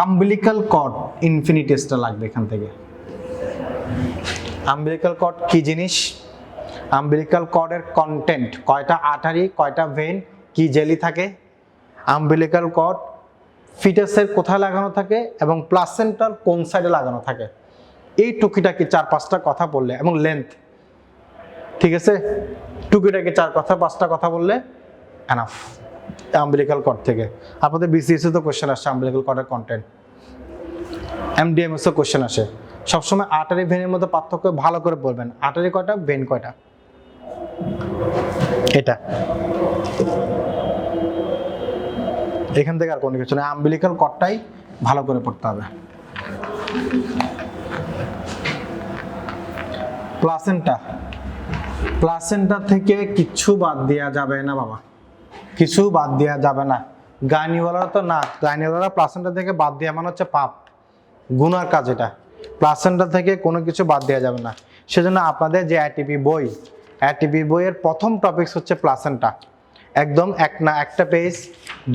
আম্বিলিকাল কর্ড ইনফিনিটেসটা লাগবে এখান থেকে। আম্বিলিকাল কর্ড কি জিনিস, আম্বিলিকাল কর্ডের কন্টেন্ট, কয়টা আর্টারি, কয়টা ভেন, কি জেলি থাকে, আম্বিলিকাল কর্ড ফিটাসের কোথায় লাগানো থাকে এবং প্লাসেন্টার কোন সাইডে লাগানো থাকে, এই টুকিটাকি 4-5টা কথা বললে, এবং লেন্থ, ঠিক আছে, টুকিটাকি 4-5টা কথা বললে এনাফ আম্বিলিকাল কর্ড থেকে। আপনাদের বিসিএস তো কোশ্চেন আসছে আম্বিলিকাল কর্ডের কন্টেন্ট, এমডিএমএস এও কোশ্চেন আসে। সবসময় আর্টারি ভেনের মধ্যে পার্থক্য ভালো করে বলবেন, আর্টারি কয়টা, ভেন কয়টা, এটা এখান থেকে আর কোনো কিছু না, আম্বিলিকাল কর্ডটাই ভালো করে পড়তে হবে। প্লাসেন্টা, প্লাসেন্টা থেকে কিছু বাদ দেওয়া যাবে না বাবা, কিছু বাদ দেওয়া যাবে না। গাইনিওয়ালারা তো না, গাইনিওয়ালারা প্লাসেন্টা থেকে বাদ দেওয়া মানে হচ্ছে পাপ, গুনার কাজ এটা। প্লাসেন্টা থেকে কোনো কিছু বাদ দেওয়া যাবে না। সেজন্য আপনাদের যে এটিপি বই, এটিপি বইয়ের প্রথম টপিকস হচ্ছে প্লাসেন্টা। একদম একটা পেজ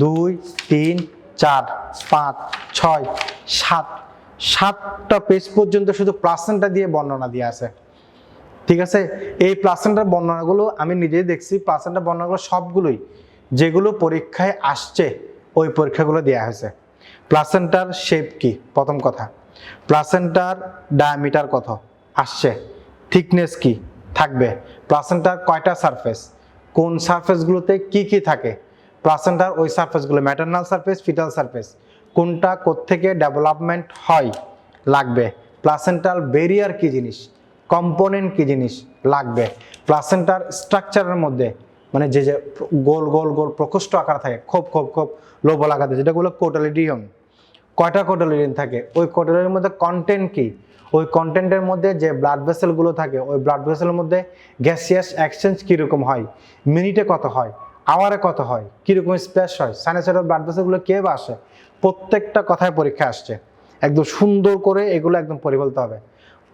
2, 3, 4, 5, 6, 7টা পেজ পর্যন্ত শুধু প্লাসেন্টা দিয়ে বর্ণনা দিয়ে আছে, ঠিক আছে। এই প্লাসেন্টার বর্ণনাগুলো আমি নিজেই দেখছি, প্লাসেন্টার বর্ণনাগুলো সবগুলোই যেগুলো পরীক্ষায় আসছে ওই পরীক্ষাগুলো দেওয়া হয়েছে। প্লাসেন্টার শেপ কি, প্রথম কথা। প্লাসেন্টার ডায়ামিটার কত আসছে, থিকনেস কি থাকবে, প্লাসেন্টার কয়টা সারফেস, কোন সারফেসগুলোতে কি থাকে, প্লাসেন্টার ওই সারফেসগুলো ম্যাটারনাল সারফেস, ফিটাল সারফেস, কোনটা কোত্থেকে ডেভেলপমেন্ট হয় লাগবে, প্লাসেন্টাল ব্যারিয়ার কি জিনিস, কম্পোনেন্ট কি জিনিস লাগবে, প্লাসেন্টার স্ট্রাকচারের মধ্যে মানে যে গোল গোল গোল প্রকোষ্ঠ আকার থাকে, খোপ লোবল আকার, যেটাগুলো কোটালিডিয়াম, কয়টা কোটালিডিয়াম থাকে, ওই কোটালিডিয়ামের মধ্যে কন্টেন্ট কি, ওই কন্টেন্টের মধ্যে যে ব্লাড ভেসেলগুলো থাকে ওই ব্লাড ভেসেলের মধ্যে গ্যাসিয়াস এক্সচেঞ্জ কীরকম হয়, মিনিটে কত হয়, আওয়ারে কত হয়, কীরকম স্পেস হয়, সাইনোসয়েডাল ব্লাড ভেসেলগুলো কে আসে, প্রত্যেকটা কথায় পরীক্ষা আসছে। একদম সুন্দর করে এগুলো একদম পড়ে ফেলতে হবে।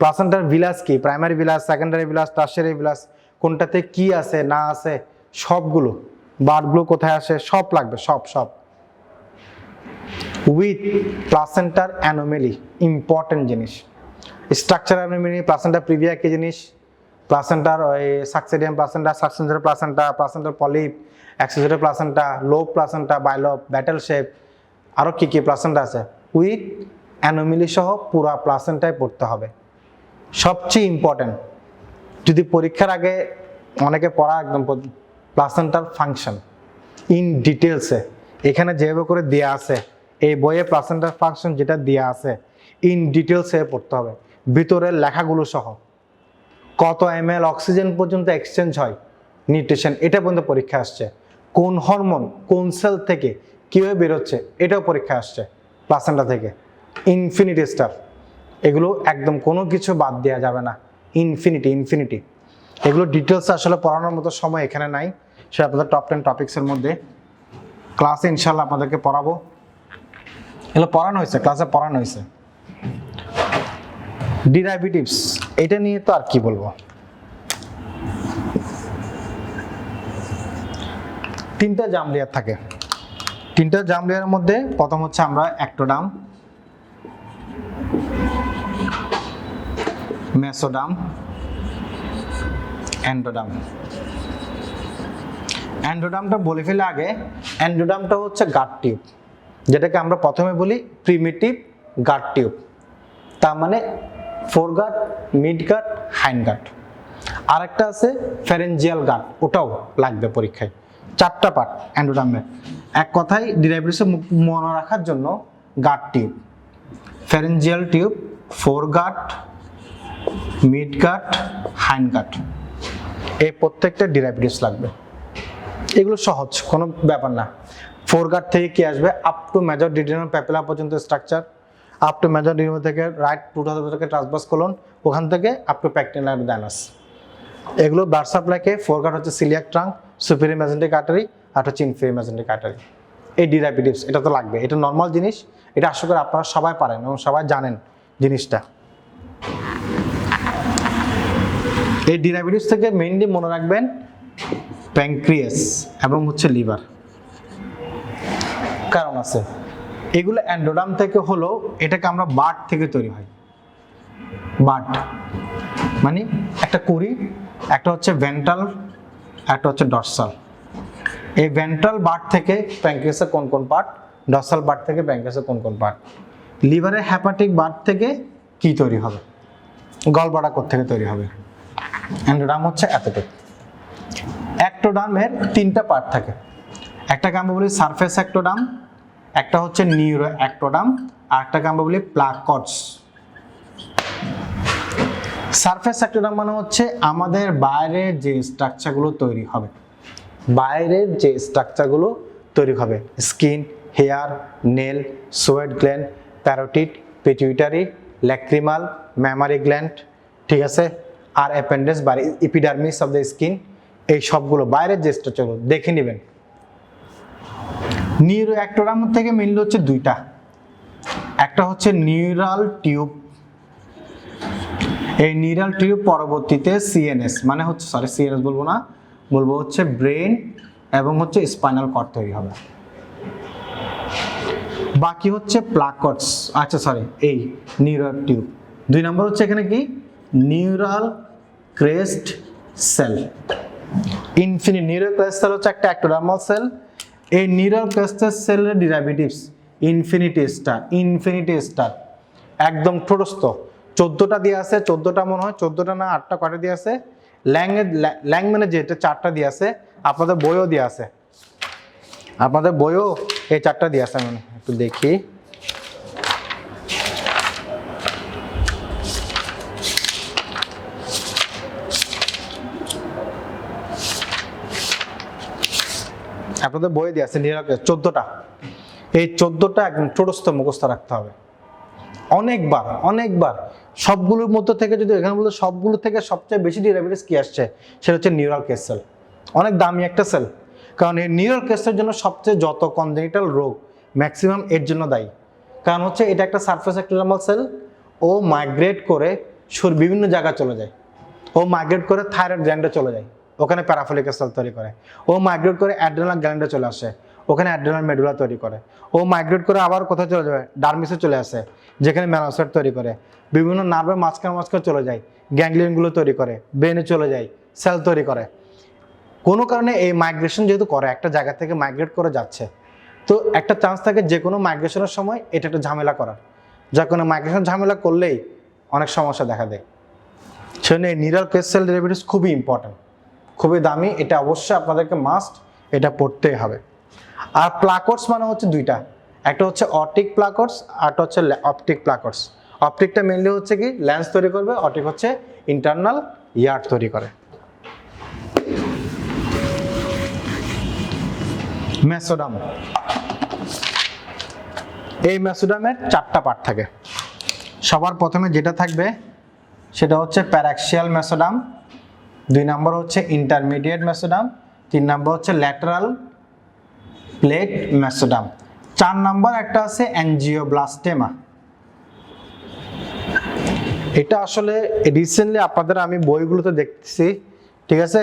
প্লাসেন্টার ভিলাস কি, primary villus, secondary villus, tertiary villus, কোনটাতে কি আছে না আছে সবগুলো, বার্ডগুলো কোথায় আসে সব লাগবে, সব। উইথ প্লাসেন্টার অ্যানোমেলি, ইম্পর্টেন্ট জিনিস। স্ট্রাকচার অ্যানোমেলি, প্লাসেন্টার প্রিভিয়া কি জিনিস, প্লাসেন্টার ওই সাকসেডিয়াম প্লাসেন্টা, সাকসেন্টার প্লাসেন্টা, প্লাসেন্টার polyp, accessory placenta, lobe placenta, bilobe, battle shape, আরও কি প্লাসেন্টা আছে, উইথ অ্যানোমেলি সহ পুরা প্লাসেন্টায় পড়তে হবে। সবচেয়ে ইম্পর্টেন্ট, যদি পরীক্ষার আগে অনেকে পড়া একদম প্লাসেন্টার ফাংশন ইন ডিটেলসে, এখানে যেভাবে করে দেওয়া আছে এই বইয়ে প্লাসেন্টার ফাংশন যেটা দেওয়া আছে ইন ডিটেলসে পড়তে হবে, ভিতরের লেখাগুলো সহ, কত ml অক্সিজেন পর্যন্ত এক্সচেঞ্জ হয়, নিউট্রিশন, এটা পর্যন্ত পরীক্ষা আসছে, কোন হরমোন কোন সেল থেকে কীভাবে বেরোচ্ছে এটাও পরীক্ষা আসছে প্লাসেন্টা থেকে, ইনফিনিটি স্টার, এগুলো একদম কোনো কিছু বাদ দেওয়া যাবে না, ইনফিনিটি। এগুলো ডিটেলস আসলে পড়ানোর মতো সময় এখানে নাই, সেটা আপনাদের টপ 10 টপিক্সের মধ্যে ক্লাসে ইনশাল্লাহ আপনাদেরকে পড়াবো। এগুলো পড়ানো হয়েছে, ক্লাসে পড়ানো হয়েছে। ডিরাইভেটিভস, এটা নিয়ে তো আর কি বলবো, 3টা জার্ম লেয়ার থাকে। 3টা জার্ম লেয়ারের মধ্যে প্রথম হচ্ছে আমরা অ্যাক্টোডার্ম, মেসোডার্ম, এন্ডোডার্ম। এন্ডোডার্মটা বলে ফেলে আগে, এন্ডোডার্মটা হচ্ছে গাট টিউব, যেটাকে আমরা প্রথমে বলি প্রিমিটিভ গাট টিউব, তার মানে ফোরগাট, মিডগাট, হাইন্ডগাট। আরেকটা আছে ফ্যারেঞ্জিয়াল গাট, ওটাও লাগবে পরীক্ষায়। 4টা পার্ট এন্ডোডার্মের, এক কথায় ডিরাইভেটিভস মনে রাখার জন্য gut tube, pharyngeal tube, foregut, midgut, hindgut, এই প্রত্যেকটা ডিরাইভেটিভস লাগবে। এগুলো সহজ, কোনো ব্যাপার না। ফোরগার্ড থেকে কি আসবে, আপ টু মেজর ডিডিনাল প্যাপিলা পর্যন্ত স্ট্রাকচার, আপ টু মেজর ডিডিনাল থেকে রাইট টু থেকে ট্রান্সভার্স কোলন, ওখান থেকে আপ টু প্যাকটিনাল ডায়ানাস। এগুলো ব্লাড সাপ্লাইকে ফোরগার্ড হচ্ছে সিলিয়াক ট্রাঙ্ক, সুপিরিয়র মেজেন্টিক আর্টারি, আর হচ্ছে ইনফেরিয়র মেজেন্টিক আর্টারি। এই ডিরাইভেটিভস এটা তো লাগবে, এটা নর্মাল জিনিস, এটা আশা করি আপনারা সবাই পারেন এবং সবাই জানেন জিনিসটা। এই ডিরাইভেটিভস থেকে মেইনলি মনে রাখবেন প্যানক্রিয়াস এবং হচ্ছে লিভার, কারণ আছে এগুলো অ্যান্ডোডাম থেকে হলো, এটাকে আমরা বার্ড থেকে তৈরি হয়। বার্ড মানে একটা কুড়ি, একটা হচ্ছে ভেন্ট্রাল, একটা হচ্ছে ডরসাল। এই ভেন্ট্রাল বার্ড থেকে প্যানক্রিয়াসের কোন কোন পার্ট, ডরসাল বার্ড থেকে প্যানক্রিয়াসের কোন কোন পার্ট, লিভারের হ্যাপাটিক বার্ড থেকে কি তৈরি হবে, গলব্লাডার কোত্থেকে তৈরি হবে। অ্যান্ডোডাম হচ্ছে এতটুকু। অ্যাক্টোডামের তিনটা পার্ট থাকে, একটাকে আমরা বলি সারফেস অ্যাক্টোডাম, একটা হচ্ছে নিউরো অ্যাক্টোডাম, আর একটাকে আমরা বলি প্লাকটস। সারফেস অ্যাক্টোডাম মানে হচ্ছে আমাদের বাইরে যে স্ট্রাকচারগুলো তৈরি হবে, বাইরের যে স্ট্রাকচারগুলো তৈরি হবে, skin, hair, nail, sweat gland, parotid, pituitary, lacrimal, mammary gland, ঠিক আছে, আর অ্যাপেন্ডেক্স বা এপিডার্মিস অফ দ্য স্কিন, এই সবগুলো বাইরের যে স্ট্রাকচারগুলো দেখে নেবেন। নিউরো অ্যাক্টোডাম থেকে মেইনলি হচ্ছে দুইটা, একটা হচ্ছে নিউরাল টিউব, এই নিউরাল টিউব পরবর্তীতে সিএনএস মানে হচ্ছে সিএনএস বলবো না, বলবো হচ্ছে ব্রেন এবং হচ্ছে স্পাইনাল কর্ড তৈরি হবে। বাকি হচ্ছে প্লাকটস, এই নিউরাল টিউব। 2 নম্বর হচ্ছে এখানে কি neural crest cell. Neural crest cell হচ্ছে একটা অ্যাক্টোডার্মাল সেল। এই নিউরাল ক্রেস্ট সেলের ডেরিভেটিভস ইনফিনিটি স্টার, একদম ঠোঁটস্থ। 14টা দিয়ে আছে, 14টা মনে হয়, 14টা না 8টা কয়টা দিয়ে আছে, ল্যাং মানে যেটা 4টা দিয়ে আছে, আপনাদের বইও দিয়ে আছে, আপনাদের বইও এই 4টা দিয়ে আছে। আমি একটু দেখি, আপনাদের বইয়ে দিয়ে আছে নিউরাল 14টা। এই 14টা একদম ঠোঁটস্থ মুখস্থ রাখতে হবে অনেকবার। সবগুলোর মধ্যে থেকে যদি এখানে বলতে সবগুলো থেকে সবচেয়ে বেশি ডেরিভেটিভস কি আসছে, সেটা হচ্ছে নিউরাল ক্রেস্ট সেল। অনেক দামি একটা সেল, কারণ এই নিউরাল ক্রেস্টের জন্য সবচেয়ে যত কনজেনিটাল রোগ ম্যাক্সিমাম এর জন্য দায়ী। কারণ হচ্ছে এটা একটা সারফেস অ্যাক্টোডার্মাল সেল, ও মাইগ্রেট করে বিভিন্ন জায়গায় চলে যায়, ও মাইগ্রেট করে থাইরয়েড গ্ল্যান্ডে চলে যায়, ওখানে প্যারাফলিক সেল তৈরি করে, ও মাইগ্রেট করে অ্যাড্রেনাল গ্ল্যান্ডে চলে আসে, ওখানে অ্যাড্রেনাল মেডুলা তৈরি করে, ও মাইগ্রেট করে আবার কোথায় চলে যাবে, ডার্মিসে চলে আসে, যেখানে মেলানোসাইট তৈরি করে, বিভিন্ন নার্ভের মাঝখানে চলে যায়, গ্যাংলিয়নগুলো তৈরি করে, ব্রেনে চলে যায়, সেল তৈরি করে। কোনো কারণে এই মাইগ্রেশন যেহেতু করে, একটা জায়গা থেকে মাইগ্রেট করে যাচ্ছে, তো একটা চান্স থাকে যে কোনো মাইগ্রেশনের সময় এটা একটা ঝামেলা করার, যা কোনো মাইগ্রেশন ঝামেলা করলেই অনেক সমস্যা দেখা দেয়। সেজন্য এই নিউরাল ক্রেস্ট সেল ডেরিভেটিভস খুবই ইম্পর্টেন্ট, খুবই দামি, এটা অবশ্যই আপনাদেরকে মাস্ট এটা পড়তেই হবে। আর প্লাকটস মানে হচ্ছে দুইটা, একটা হচ্ছে অপটিক প্লাকটস, আরটা হচ্ছে অপটিক প্লাকটস। অপটিকটা মেনলি হচ্ছে কি লেন্স তৈরি করবে, অপটিক হচ্ছে ইন্টারনাল ইয়ার্ড তৈরি করে। মেসোডাম, এই মেসোডামের 4টা পার্ট থাকে। সবার প্রথমে যেটা থাকবে সেটা হচ্ছে প্যারাক্সিয়াল মেসোডাম, 2 নম্বর হচ্ছে ইন্টারমিডিয়েট মেসোডাম, 3 নম্বর হচ্ছে ল্যাটারাল প্লেট মেসোডাম, 4 নম্বর একটা আছে অ্যাঞ্জিওব্লাস্টেমা। এটা আসলে রিসেন্টলি আপনাদের আমি বইগুলোতে দেখতেছি, ঠিক আছে,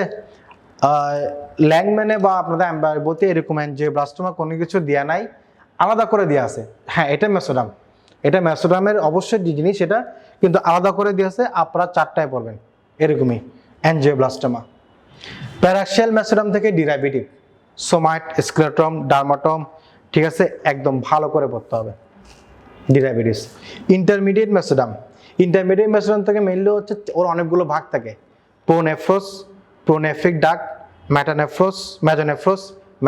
ল্যাংম্যানে বা আপনাদের বলতে এরকম অ্যাঞ্জিওব্লাস্টোমা কোনো কিছু দেওয়া নাই, আলাদা করে দেওয়া আছে। হ্যাঁ, এটা মেসোডাম, এটা মেসোডামের অবশ্যই জিনিস, এটা কিন্তু আলাদা করে দিয়ে আছে, আপনারা 4টায় পড়বেন এরকমই অ্যাঞ্জিওব্লাস্টোমা। প্যারাক্সিয়াল মেসোডাম থেকে ডেরিভেটিভ সোমাইট, স্ক্লেরোটম, ডার্মাটম, ঠিক আছে, একদম ভালো করে পড়তে হবে ডেরিভেটিভস। ইন্টারমিডিয়েট মেসোডাম থেকে মেইনলি হচ্ছে ওর অনেকগুলো ভাগ থাকে, প্রোনেফ্রোস, প্রোনেফ্রিক ডাক্ট,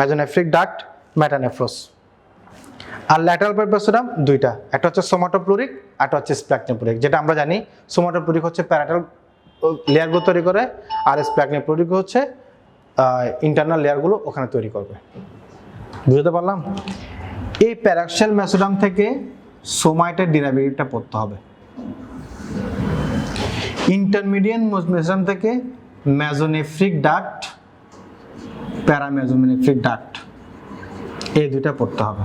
মেজোনেফ্রিক ডাক্ট, মেটানেফ্রোস। আর ল্যাটারাল প্লেট মেসোডাম দুইটা, একটা হচ্ছে সোমাটোপ্লুরিক, একটা হচ্ছে স্প্ল্যাকনেপ্লুরিক। যেটা আমরা জানি সোমাটোপ্লুরিক হচ্ছে প্যারাটাল লেয়ারগুলো তৈরি করে, আর স্প্ল্যাকনেপ্লুরিক হচ্ছে ইন্টারনাল লেয়ারগুলো ওখানে তৈরি করবে। বুঝতে পারলাম? এই প্যারাক্সিয়াল মেসোডার্ম থেকে সোমাইটের ডেরিভেটিভটা পড়তে হবে। ইন্টারমিডিয়েট মেসোডার্ম থেকে মেসোনেফ্রিক ডাক্ট, প্যারামেসোনেফ্রিক ডাক্ট, এই দুইটা পড়তে হবে।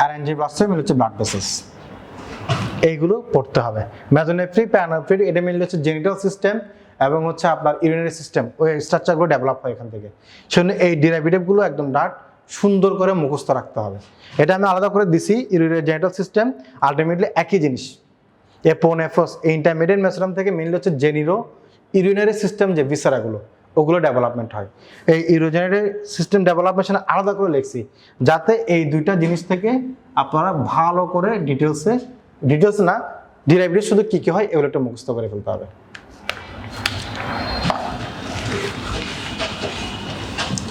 আর অ্যাঞ্জিওপ্লাস্টি হচ্ছে ব্লাড ভেসেলস, এইগুলো পড়তে হবে। মেসোনেফ্রিক, প্যারানেফ্রিক এটা মিললে হচ্ছে জেনিটাল সিস্টেম এবং হচ্ছে আপনার ইউরিনারি সিস্টেম, ওই স্ট্রাকচারগুলো ডেভেলপ হয় এখান থেকে। সেজন্য এই ডেরিভেটিভগুলো একদম ডাট সুন্দর করে মুখস্থ রাখতে হবে। এটা আমি আলাদা করে দিছি, ইউরিনারি জেনিটাল সিস্টেম আলটিমেটলি একই জিনিস। এপোনেফ্রস এই ইন্টারমিডিয়েট মেসোডার্ম থেকে মেনলি হচ্ছে জেনিরো ইউরিনারি সিস্টেম, যে ভিসারাগুলো ওগুলো ডেভেলপমেন্ট হয়। এই ইউরিনারি সিস্টেম ডেভেলপমেন্ট আলাদা করে লিখছি যাতে এই দুইটা জিনিস থেকে আপনারা ভালো করে ডিটেলস না ডেরিভেটিভ শুধু কি কি হয় এগুলো একটু মুখস্থ করে ফেলতে হবে।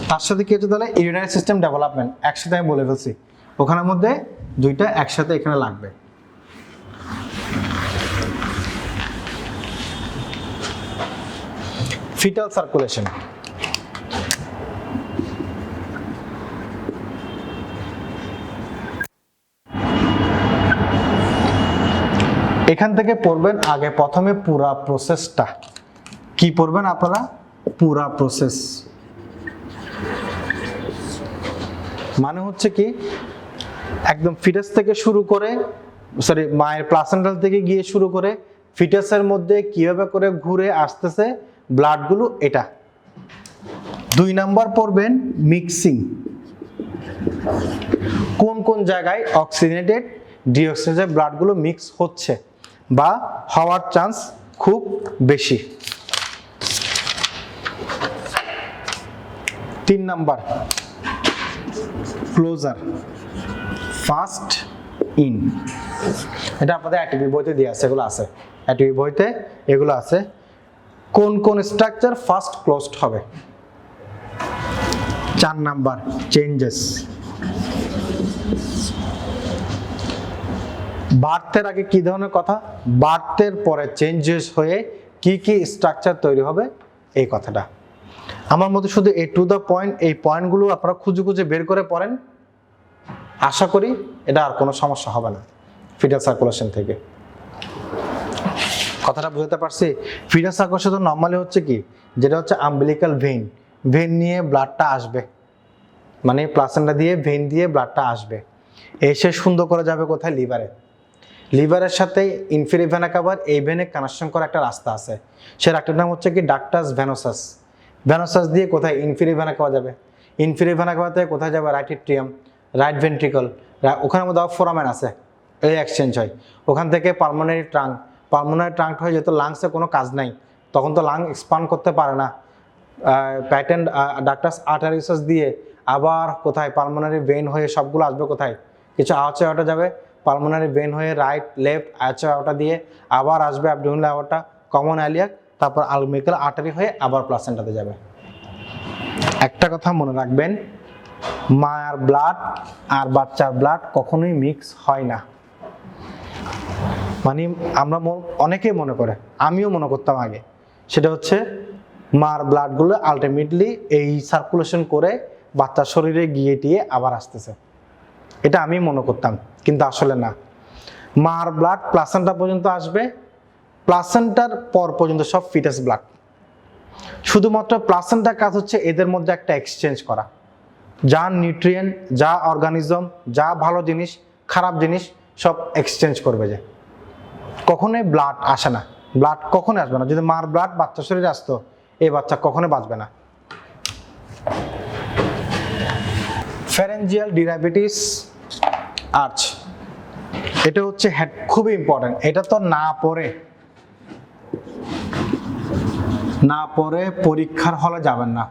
তার সাথে কি হচ্ছে তাহলে ইউরিনারি সিস্টেম ডেভেলপমেন্ট একসাথে আমি বলে ফেলছি, ওখানের মধ্যে দুইটা একসাথে এখানে লাগবে। ফিটাল সার্কুলেশন, এখান থেকে পড়বেন আগে প্রথমে পুরা প্রসেসটা। কি পড়বেন আপনারা? পুরা প্রসেস মানে হচ্ছে কি একদম ফিটাস থেকে শুরু করে, মায়ের প্লাসেন্টাল থেকে গিয়ে শুরু করে ফিটাসের মধ্যে কিভাবে করে ঘুরে আসতেছে ব্লাডগুলো, এটা। 2 নাম্বার পড়বেন মিক্সিং, কোন কোন জায়গায় অক্সিজেনেটেড ডিঅক্সিজেনেটেড ব্লাডগুলো মিক্স হচ্ছে বা হওয়ার চান্স খুব বেশি। 3 নাম্বার ক্লোজার, ফাস্ট ইন, এটা আপনাদের অ্যাটিভি বইতে দিয়ে আছে, এগুলো আছে অ্যাটিভি বইতে, এগুলো আছে। কোন কোন স্ট্রাকচার ফার্স্ট ক্লোজড হবে। 4 নাম্বার চেঞ্জেস, বার্থের আগে কি ধরনের কথা, বার্থের পরে চেঞ্জেস হয়ে কি কি স্ট্রাকচার তৈরি হবে এই কথাটা। আমার মতে শুধু এ টু দ্য পয়েন্ট, এই পয়েন্টগুলো আপনারা খুঁজে খুঁজে বের করে পড়েন, আশা করি এটা আর কোনো সমস্যা হবে না ফিটাল সার্কুলেশন থেকে। কথাটা বুঝতে পারছি? ফিটাল সার্কুলেশন নর্মালি হচ্ছে কি, যেটা হচ্ছে আম্বিলিক্যাল ভেইন, ভেইন নিয়ে ব্লাডটা আসবে, মানে প্লাসেন্টা দিয়ে ভেইন দিয়ে ব্লাডটা আসবে, এসে সুন্দর করে যাবে কোথায়, লিভারে। লিভারের সাথে ইনফেরিয়র ভেনা কাভার, এই ভেনে কানেকশন করা একটা রাস্তা আছে, সে রাস্তার নাম হচ্ছে কি ডাক্টাস ভেনোসাস। ভেনোসাস দিয়ে কোথায় ইনফেরিয়র ভেনা কাভা যাবে, ইনফেরিয়র ভেনা কাভা থেকে কোথায় যাবে, রাইট এট্রিয়াম, রাইট ভেন্ট্রিকল, ওখানের মধ্যে ফোরামেন আছে, এই এক্সচেঞ্জ হয়। ওখান থেকে পালমোনারি ট্রাঙ্ক, পালমোনারি ট্রাঙ্ক হয় যেহেতু লাংসে কোনো কাজ নাই, তখন তো লাং এক্সপান্ড করতে পারে না, প্যাটেন্ট ডাক্টাস আর্টারিসাস দিয়ে আবার কোথায় পালমোনারি ভেন হয়ে সবগুলো আসবে কোথায়, কিছু আওয়াচে আওয়াটা যাবে, পালমোনারি ভেন হয়ে রাইট লেফট আওয়াচে আওয়াটা দিয়ে আবার আসবে অ্যাবডোমিনাল আওয়াটা, কমন অ্যালিয়াক, তারপর আলমিকাল আর্টারি হয়ে আবার প্লাসেন্টাতে যাবে। একটা কথা মনে রাখবেন, মায়ের ব্লাড আর বাচ্চার ব্লাড কখনোই মিক্স হয় না। মানে আমরা অনেকেই মনে করে, আমিও মনে করতাম আগে, সেটা হচ্ছে মার ব্লাডগুলো আলটিমেটলি এই সার্কুলেশন করে বাচ্চার শরীরে গিয়ে টিয়ে আবার আসতেছে, এটা আমি মনে করতাম, কিন্তু আসলে না। মার ব্লাড প্লাসেন্টা পর্যন্ত আসবে, প্লাসেন্টার পর পর্যন্ত সব ফিটাস ব্লাড। শুধুমাত্র প্লাসেন্টার কাজ হচ্ছে এদের মধ্যে একটা এক্সচেঞ্জ করা, যা নিউট্রিয়েন্ট, যা অর্গানিজম, যা ভালো জিনিস, খারাপ জিনিস সব এক্সচেঞ্জ করবে। যে কখনোই ব্লাড আসে না, ব্লাড কখনোই আসবে না। যদি মার ব্লাড বাচ্চা শরীরে আসতো, এই বাচ্চা কখনোই বাঁচবে না। ফ্যারেঞ্জিয়াল ডিরাইবেটিস আর্চ, এটা হচ্ছে খুবই ইম্পর্টেন্ট। এটা তো না পড়ে পরীক্ষার হলে যাবেন না।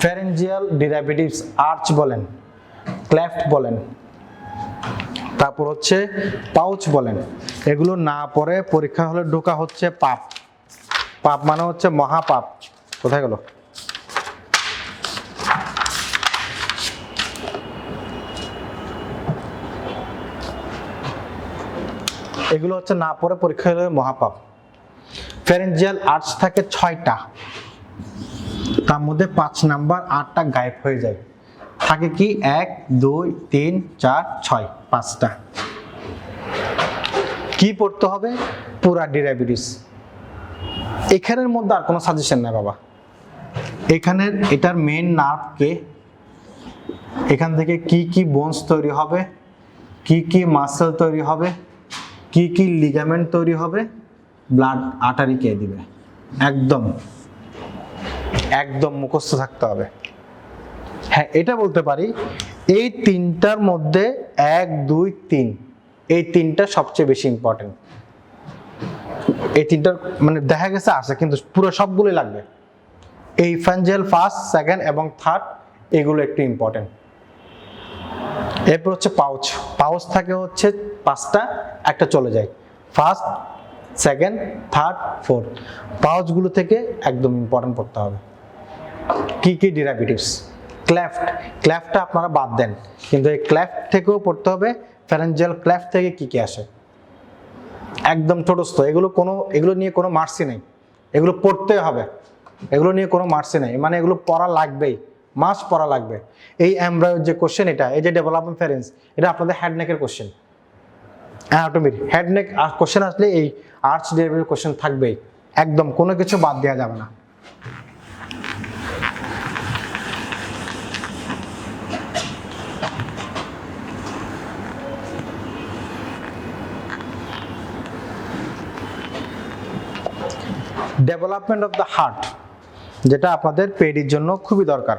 ফ্যারেঞ্জিয়াল ডিরাইবেটিস আর্চ বলেন, ক্লেফট বলেন, তারপর হচ্ছে পাউচ বলেন, এগুলো না পড়ে পরীক্ষা হলে ঢোকা হচ্ছে পাপ। পাপ মানে হচ্ছে মহাপাপ। কোথায় গেল? এগুলো হচ্ছে না পড়ে পরীক্ষা হলে মহাপাপ। ফ্যারেঞ্জিয়াল আর্চ থাকে 6টা, তার মধ্যে 5 নাম্বার 8টা গায়েব হয়ে যায়, থাকে কি 1 2 3 4 6, 5টা। কি পড়তে হবে? পুরা ডেরিভেটিভস। এখানের মধ্যে আর কোনো সাজেশন নাই বাবা। এখানের এটার মেইন নার্ভকে, এখান থেকে কি কি বোনস তৈরি হবে, কি কি মাসল তৈরি হবে, কি কি লিগামেন্ট তৈরি হবে, ব্লাড আর্টারি কে দিবে, একদম একদম মুখস্থ থাকতে হবে। হ্যাঁ, এটা বলতে পারি এই 3টার মধ্যে 1 2 3, এই 3টা সবচেয়ে বেশি ইম্পর্টেন্ট। এই 3টার মানে দেখা গেছে আছে, কিন্তু পুরো সবগুলোই লাগবে। এই ফ্যারেঞ্জিয়াল ফার্স্ট, সেকেন্ড এবং থার্ড, এগুলো একটু ইম্পর্টেন্ট। এরপর হচ্ছে পাউচ। পাউচ থাকে হচ্ছে 5টা, একটা চলে যায়, ফার্স্ট, সেকেন্ড, থার্ড, ফোর্থ। পাউচগুলো থেকে একদম ইম্পর্টেন্ট পড়তে হবে। কি কি ডেরিভেটিভস? ক্লেফটটা আপনারা বাদ দেন, কিন্তু এই ক্লেফট থেকেও পড়তে হবে। ফ্যারেঞ্জিয়াল ক্লেফট থেকে কি কি আসে, একদম ছোটস্থ। এগুলো নিয়ে কোনো মার্সি নেই, এগুলো পড়তে হবে, এগুলো নিয়ে কোনো মার্সি নেই, মানে এগুলো পড়া লাগবেই, মাস পড়া লাগবে। এই এমব্রায়োর যে কোশ্চেন, এটা এই যে ডেভেলপমেন্ট ফ্যারেন্স, এটা আপনাদের হেড নেকের কোশ্চেন, অ্যানাটমির হেড নেক কোশ্চেন আসলে এই আর্চ ডেরিভেটিভ কোশ্চেন থাকবেই, একদম কোনো কিছু বাদ দেওয়া যাবে না। ডেভেলপমেন্ট অফ দ্য হার্ট, যেটা আপনাদের পেডির জন্য খুবই দরকার।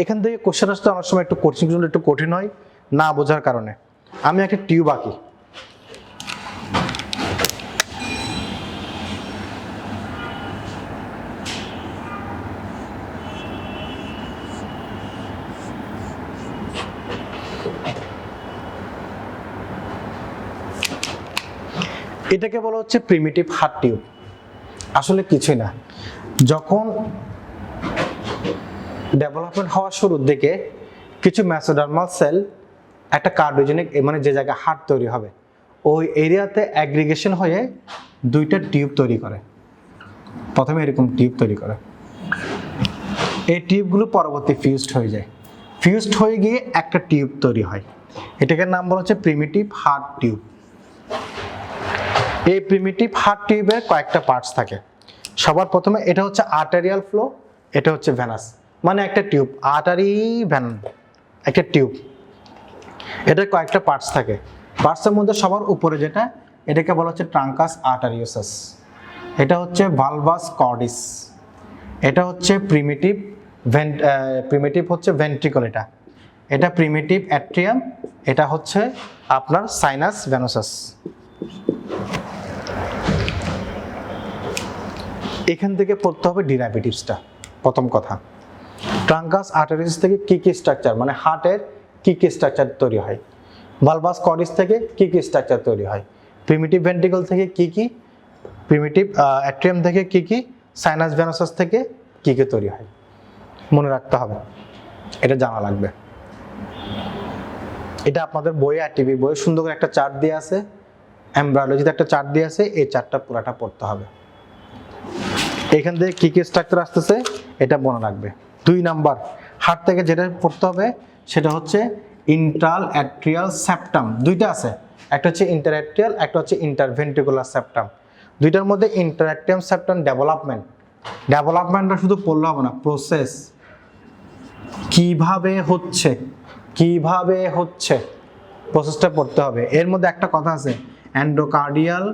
এখান থেকে কোশ্চেন আসতে অনেক সময় একটু কঠিন হয় না বোঝার কারণে। আমি একটা টিউব আঁকি, এটাকে বলা হচ্ছে প্রিমিটিভ হার্ট টিউব। আসলে কিছুই না, যখন ডেভেলপমেন্ট হওয়ার শুরুর দিকে কিছু মেসোডার্মাল সেল একটা কার্ডিওজেনিক, মানে যে জায়গায় হার্ট তৈরি হবে ওই এরিয়াতে অ্যাগ্রিগেশন হয়ে 2টা টিউব তৈরি করে। প্রথমে এরকম টিউব তৈরি করে, এই টিউবগুলো পরবর্তী ফিউজড হয়ে যায়, ফিউজড হয়ে গিয়ে একটা টিউব তৈরি হয়। এটাকে নাম বলা হচ্ছে প্রিমিটিভ হার্ট টিউব। এই প্রিমিটিভ হার্ট টিউবের কয়েকটা পার্টস থাকে। সবার প্রথমে এটা হচ্ছে আর্টেরিয়াল ফ্লো, এটা হচ্ছে ভেনাস, মানে একটা টিউব, আর্টারি ভেন, একটা টিউব। এটার কয়েকটা পার্টস থাকে। পার্টসের মধ্যে সবার উপরে যেটা, এটাকে বলা হচ্ছে ট্রাঙ্কাস আর্টারিওসাস, এটা হচ্ছে ভালভাস কর্ডিস, এটা হচ্ছে প্রিমিটিভ হচ্ছে ভেন্ট্রিকল, এটা প্রিমিটিভ অ্যাট্রিয়াম, এটা হচ্ছে আপনার সাইনাস ভেনোসাস। এখান থেকে পড়তে হবে ডেরিভেটিভসটা। প্রথম কথা, ট্রাঙ্কাস আর্টারিস থেকে কি কি স্ট্রাকচার, মানে হার্টের কি কি স্ট্রাকচার তৈরি হয়, ভালভাস কর্ডিস থেকে কি কি স্ট্রাকচার তৈরি হয়, প্রিমিটিভ ভেন্ট্রিকল থেকে কি কি, প্রিমিটিভ অ্যাট্রিয়াম থেকে কি কি, সাইনাস ভেনোসাস থেকে কি কি তৈরি হয়, মনে রাখতে হবে, এটা জানা লাগবে। এটা আপনাদের বইয়ে আর টিভি বইয়ে সুন্দর করে একটা চার্ট দিয়ে আছে, এমব্রায়োলজিতে একটা চার্ট দিয়ে আছে, এই চার্টটা পুরাটা পড়তে হবে। এখান থেকে কি কি স্ট্রাকচার আসতেছে এটা মনে রাখবে। 2 নাম্বার হার্ট থেকে যেটা পড়তে হবে সেটা হচ্ছে ইন্ট্রাল অ্যাট্রিয়াল সেপ্টাম। 2টা আছে, একটা হচ্ছে ইন্টারঅ্যাট্রিয়াল, একটা হচ্ছে ইন্টারভেন্ট্রিকুলার সেপ্টাম। 2টার মধ্যে ইন্টারঅ্যাট্রিয়াল সেপ্টাম ডেভেলপমেন্টটা শুধু পড়লে হবে না, প্রসেস কিভাবে হচ্ছে প্রসেসটা পড়তে হবে। এর মধ্যে একটা কথা আছে, এন্ডোকার্ডিয়াল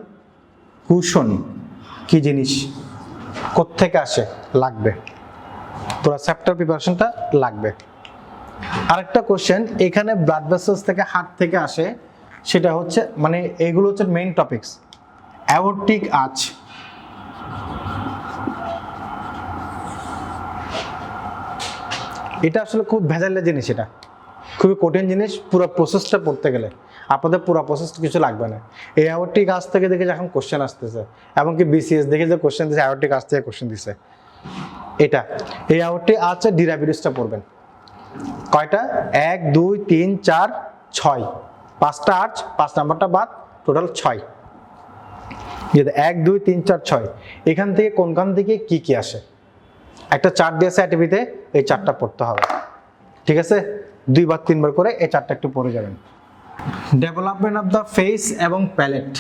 কুশন কি জিনিস, কোত্থেকে আসে, লাগবে, পুরো চ্যাপ্টার প্রিপারেশনটা লাগবে। আরেকটা কোশ্চেন, এখানে ব্লাড ভেসেলস থেকে হার্ট থেকে আসে, সেটা হচ্ছে মানে এগুলো হচ্ছে মেইন টপিকস। অ্যাওর্টিক আর্চ, এটা আসলে খুব ভেজালের জিনিস, এটা খুবই কঠিন জিনিস। পুরো প্রসেসটা পড়তে গেলে আপনাদের পুরো প্রসেস কিছু লাগবে না। এই অ্যাওর্টিক আর্চ থেকে দেখে এখন কোশ্চেন আসতেছে, এমনকি বিসিএস দেখে যে কোশ্চেন দিচ্ছে অ্যাওর্টিক আর্চ থেকে কোশ্চেন দিচ্ছে। এটা এই অ্যাওর্টিক আর্চের ডেরিভেটিভসটা পড়বেন। কয়টা? 1 2 3 4 6, 5টা 8, 5 নাম্বারটা বাদ, টোটাল 6। 1 2 3 4 6, এখান থেকে কোনখান থেকে কি কি আসে একটা চার্ট দিয়েছে অ্যাটিভিতে, এই চার্টটা পড়তে হবে, ঠিক আছে? 2 বার 3 বার করে এই চার্টটা একটু পড়ে যাবেন। ডেভেলপমেন্ট অফ দ্য ফেস এবং প্যালেট,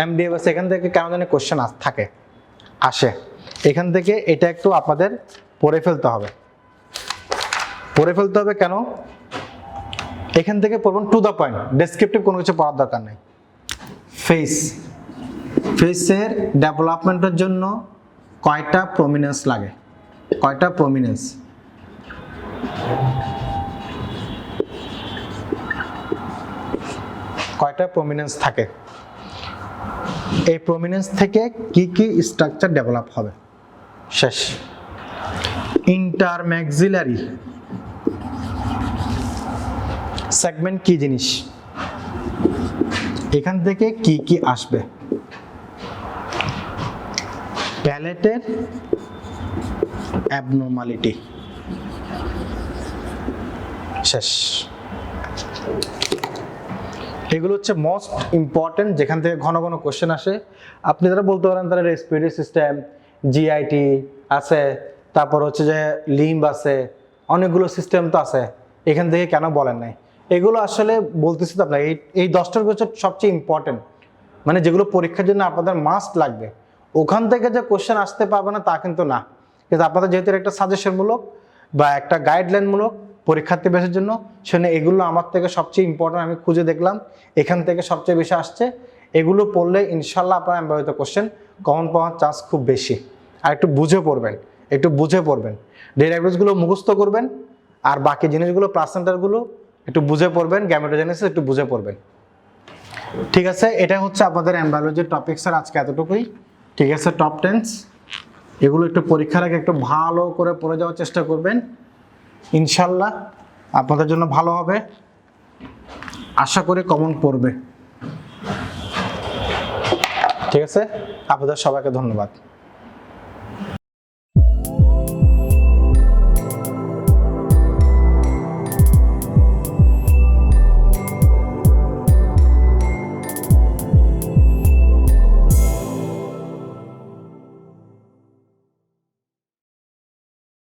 এমডিএফএস এখান থেকে কেন জানি কোশ্চেন আসে, এখান থেকে এটা একটু আপনাদের পড়ে ফেলতে হবে। কেন? এখান থেকে পড়বেন টু দ্য পয়েন্ট, ডেসক্রিপটিভ কোনো কিছু পড়ার দরকার নেই। ফেসের ডেভেলপমেন্টের জন্য কয়টা প্রমিনেন্স লাগে, কয়টা প্রমিনেন্স? কয়টা প্রমিনেন্স থাকে, এই প্রমিনেন্স থেকে কি কি স্ট্রাকচার ডেভেলপ হবে, শেষ। ইন্টারম্যাক্সিলারি সেগমেন্ট কি জিনিস, এখান থেকে কি কি আসবে? প্যালেটের অ্যাবনর্মালিটি, শেষ। এগুলো হচ্ছে মোস্ট ইম্পর্টেন্ট, যেখান থেকে ঘন ঘন কোশ্চেন আসে। আপনি যারা বলতে পারেন তারা রেসপিরেটরি সিস্টেম, জিআইটি আছে, তারপর হচ্ছে যে লিম্ব আছে, অনেকগুলো সিস্টেম তো আছে, এখান থেকে কেন বলেন নাই? এগুলো আসলে বলতেছি তো আপনার এই 10টার কোশ্চেন সবচেয়ে ইম্পর্টেন্ট, মানে যেগুলো পরীক্ষার জন্য আপনাদের মাস্ট লাগবে। ওখান থেকে যে কোশ্চেন আসতে পারবে না তা কিন্তু না, কিন্তু আপনাদের যেহেতু একটা সাজেশনমূলক বা একটা গাইডলাইনমূলক পরীক্ষার্থী বেসের জন্য, সেখানে এগুলো আমার থেকে সবচেয়ে ইম্পর্টেন্ট আমি খুঁজে দেখলাম, এখান থেকে সবচেয়ে বেশি আসছে। এগুলো পড়লে ইনশাল্লাহ আপনার ব্যবহৃত কোশ্চেন কমন পাওয়ার চান্স খুব বেশি। আর একটু বুঝে পড়বেন, ডেরিভেটিভসগুলো মুখস্থ করবেন, আর বাকি জিনিসগুলো প্লাসেন্টারগুলো একটু বুঝে পড়বেন, গ্যামেটোজেনেসিস একটু বুঝে পড়বেন, ঠিক আছে? এটা হচ্ছে আপনাদের এমব্রায়োলজির টপিকসের আজকে এতটুকুই, ঠিক আছে? টপ 10 এগুলো একটু পরীক্ষার আগে একটু ভালো করে পড়ে যাওয়ার চেষ্টা করবেন, ইনশাল্লাহ আপনাদের জন্য ভালো হবে, আশা করি কমন পড়বে, ঠিক আছে? আপনাদের সবাইকে ধন্যবাদ।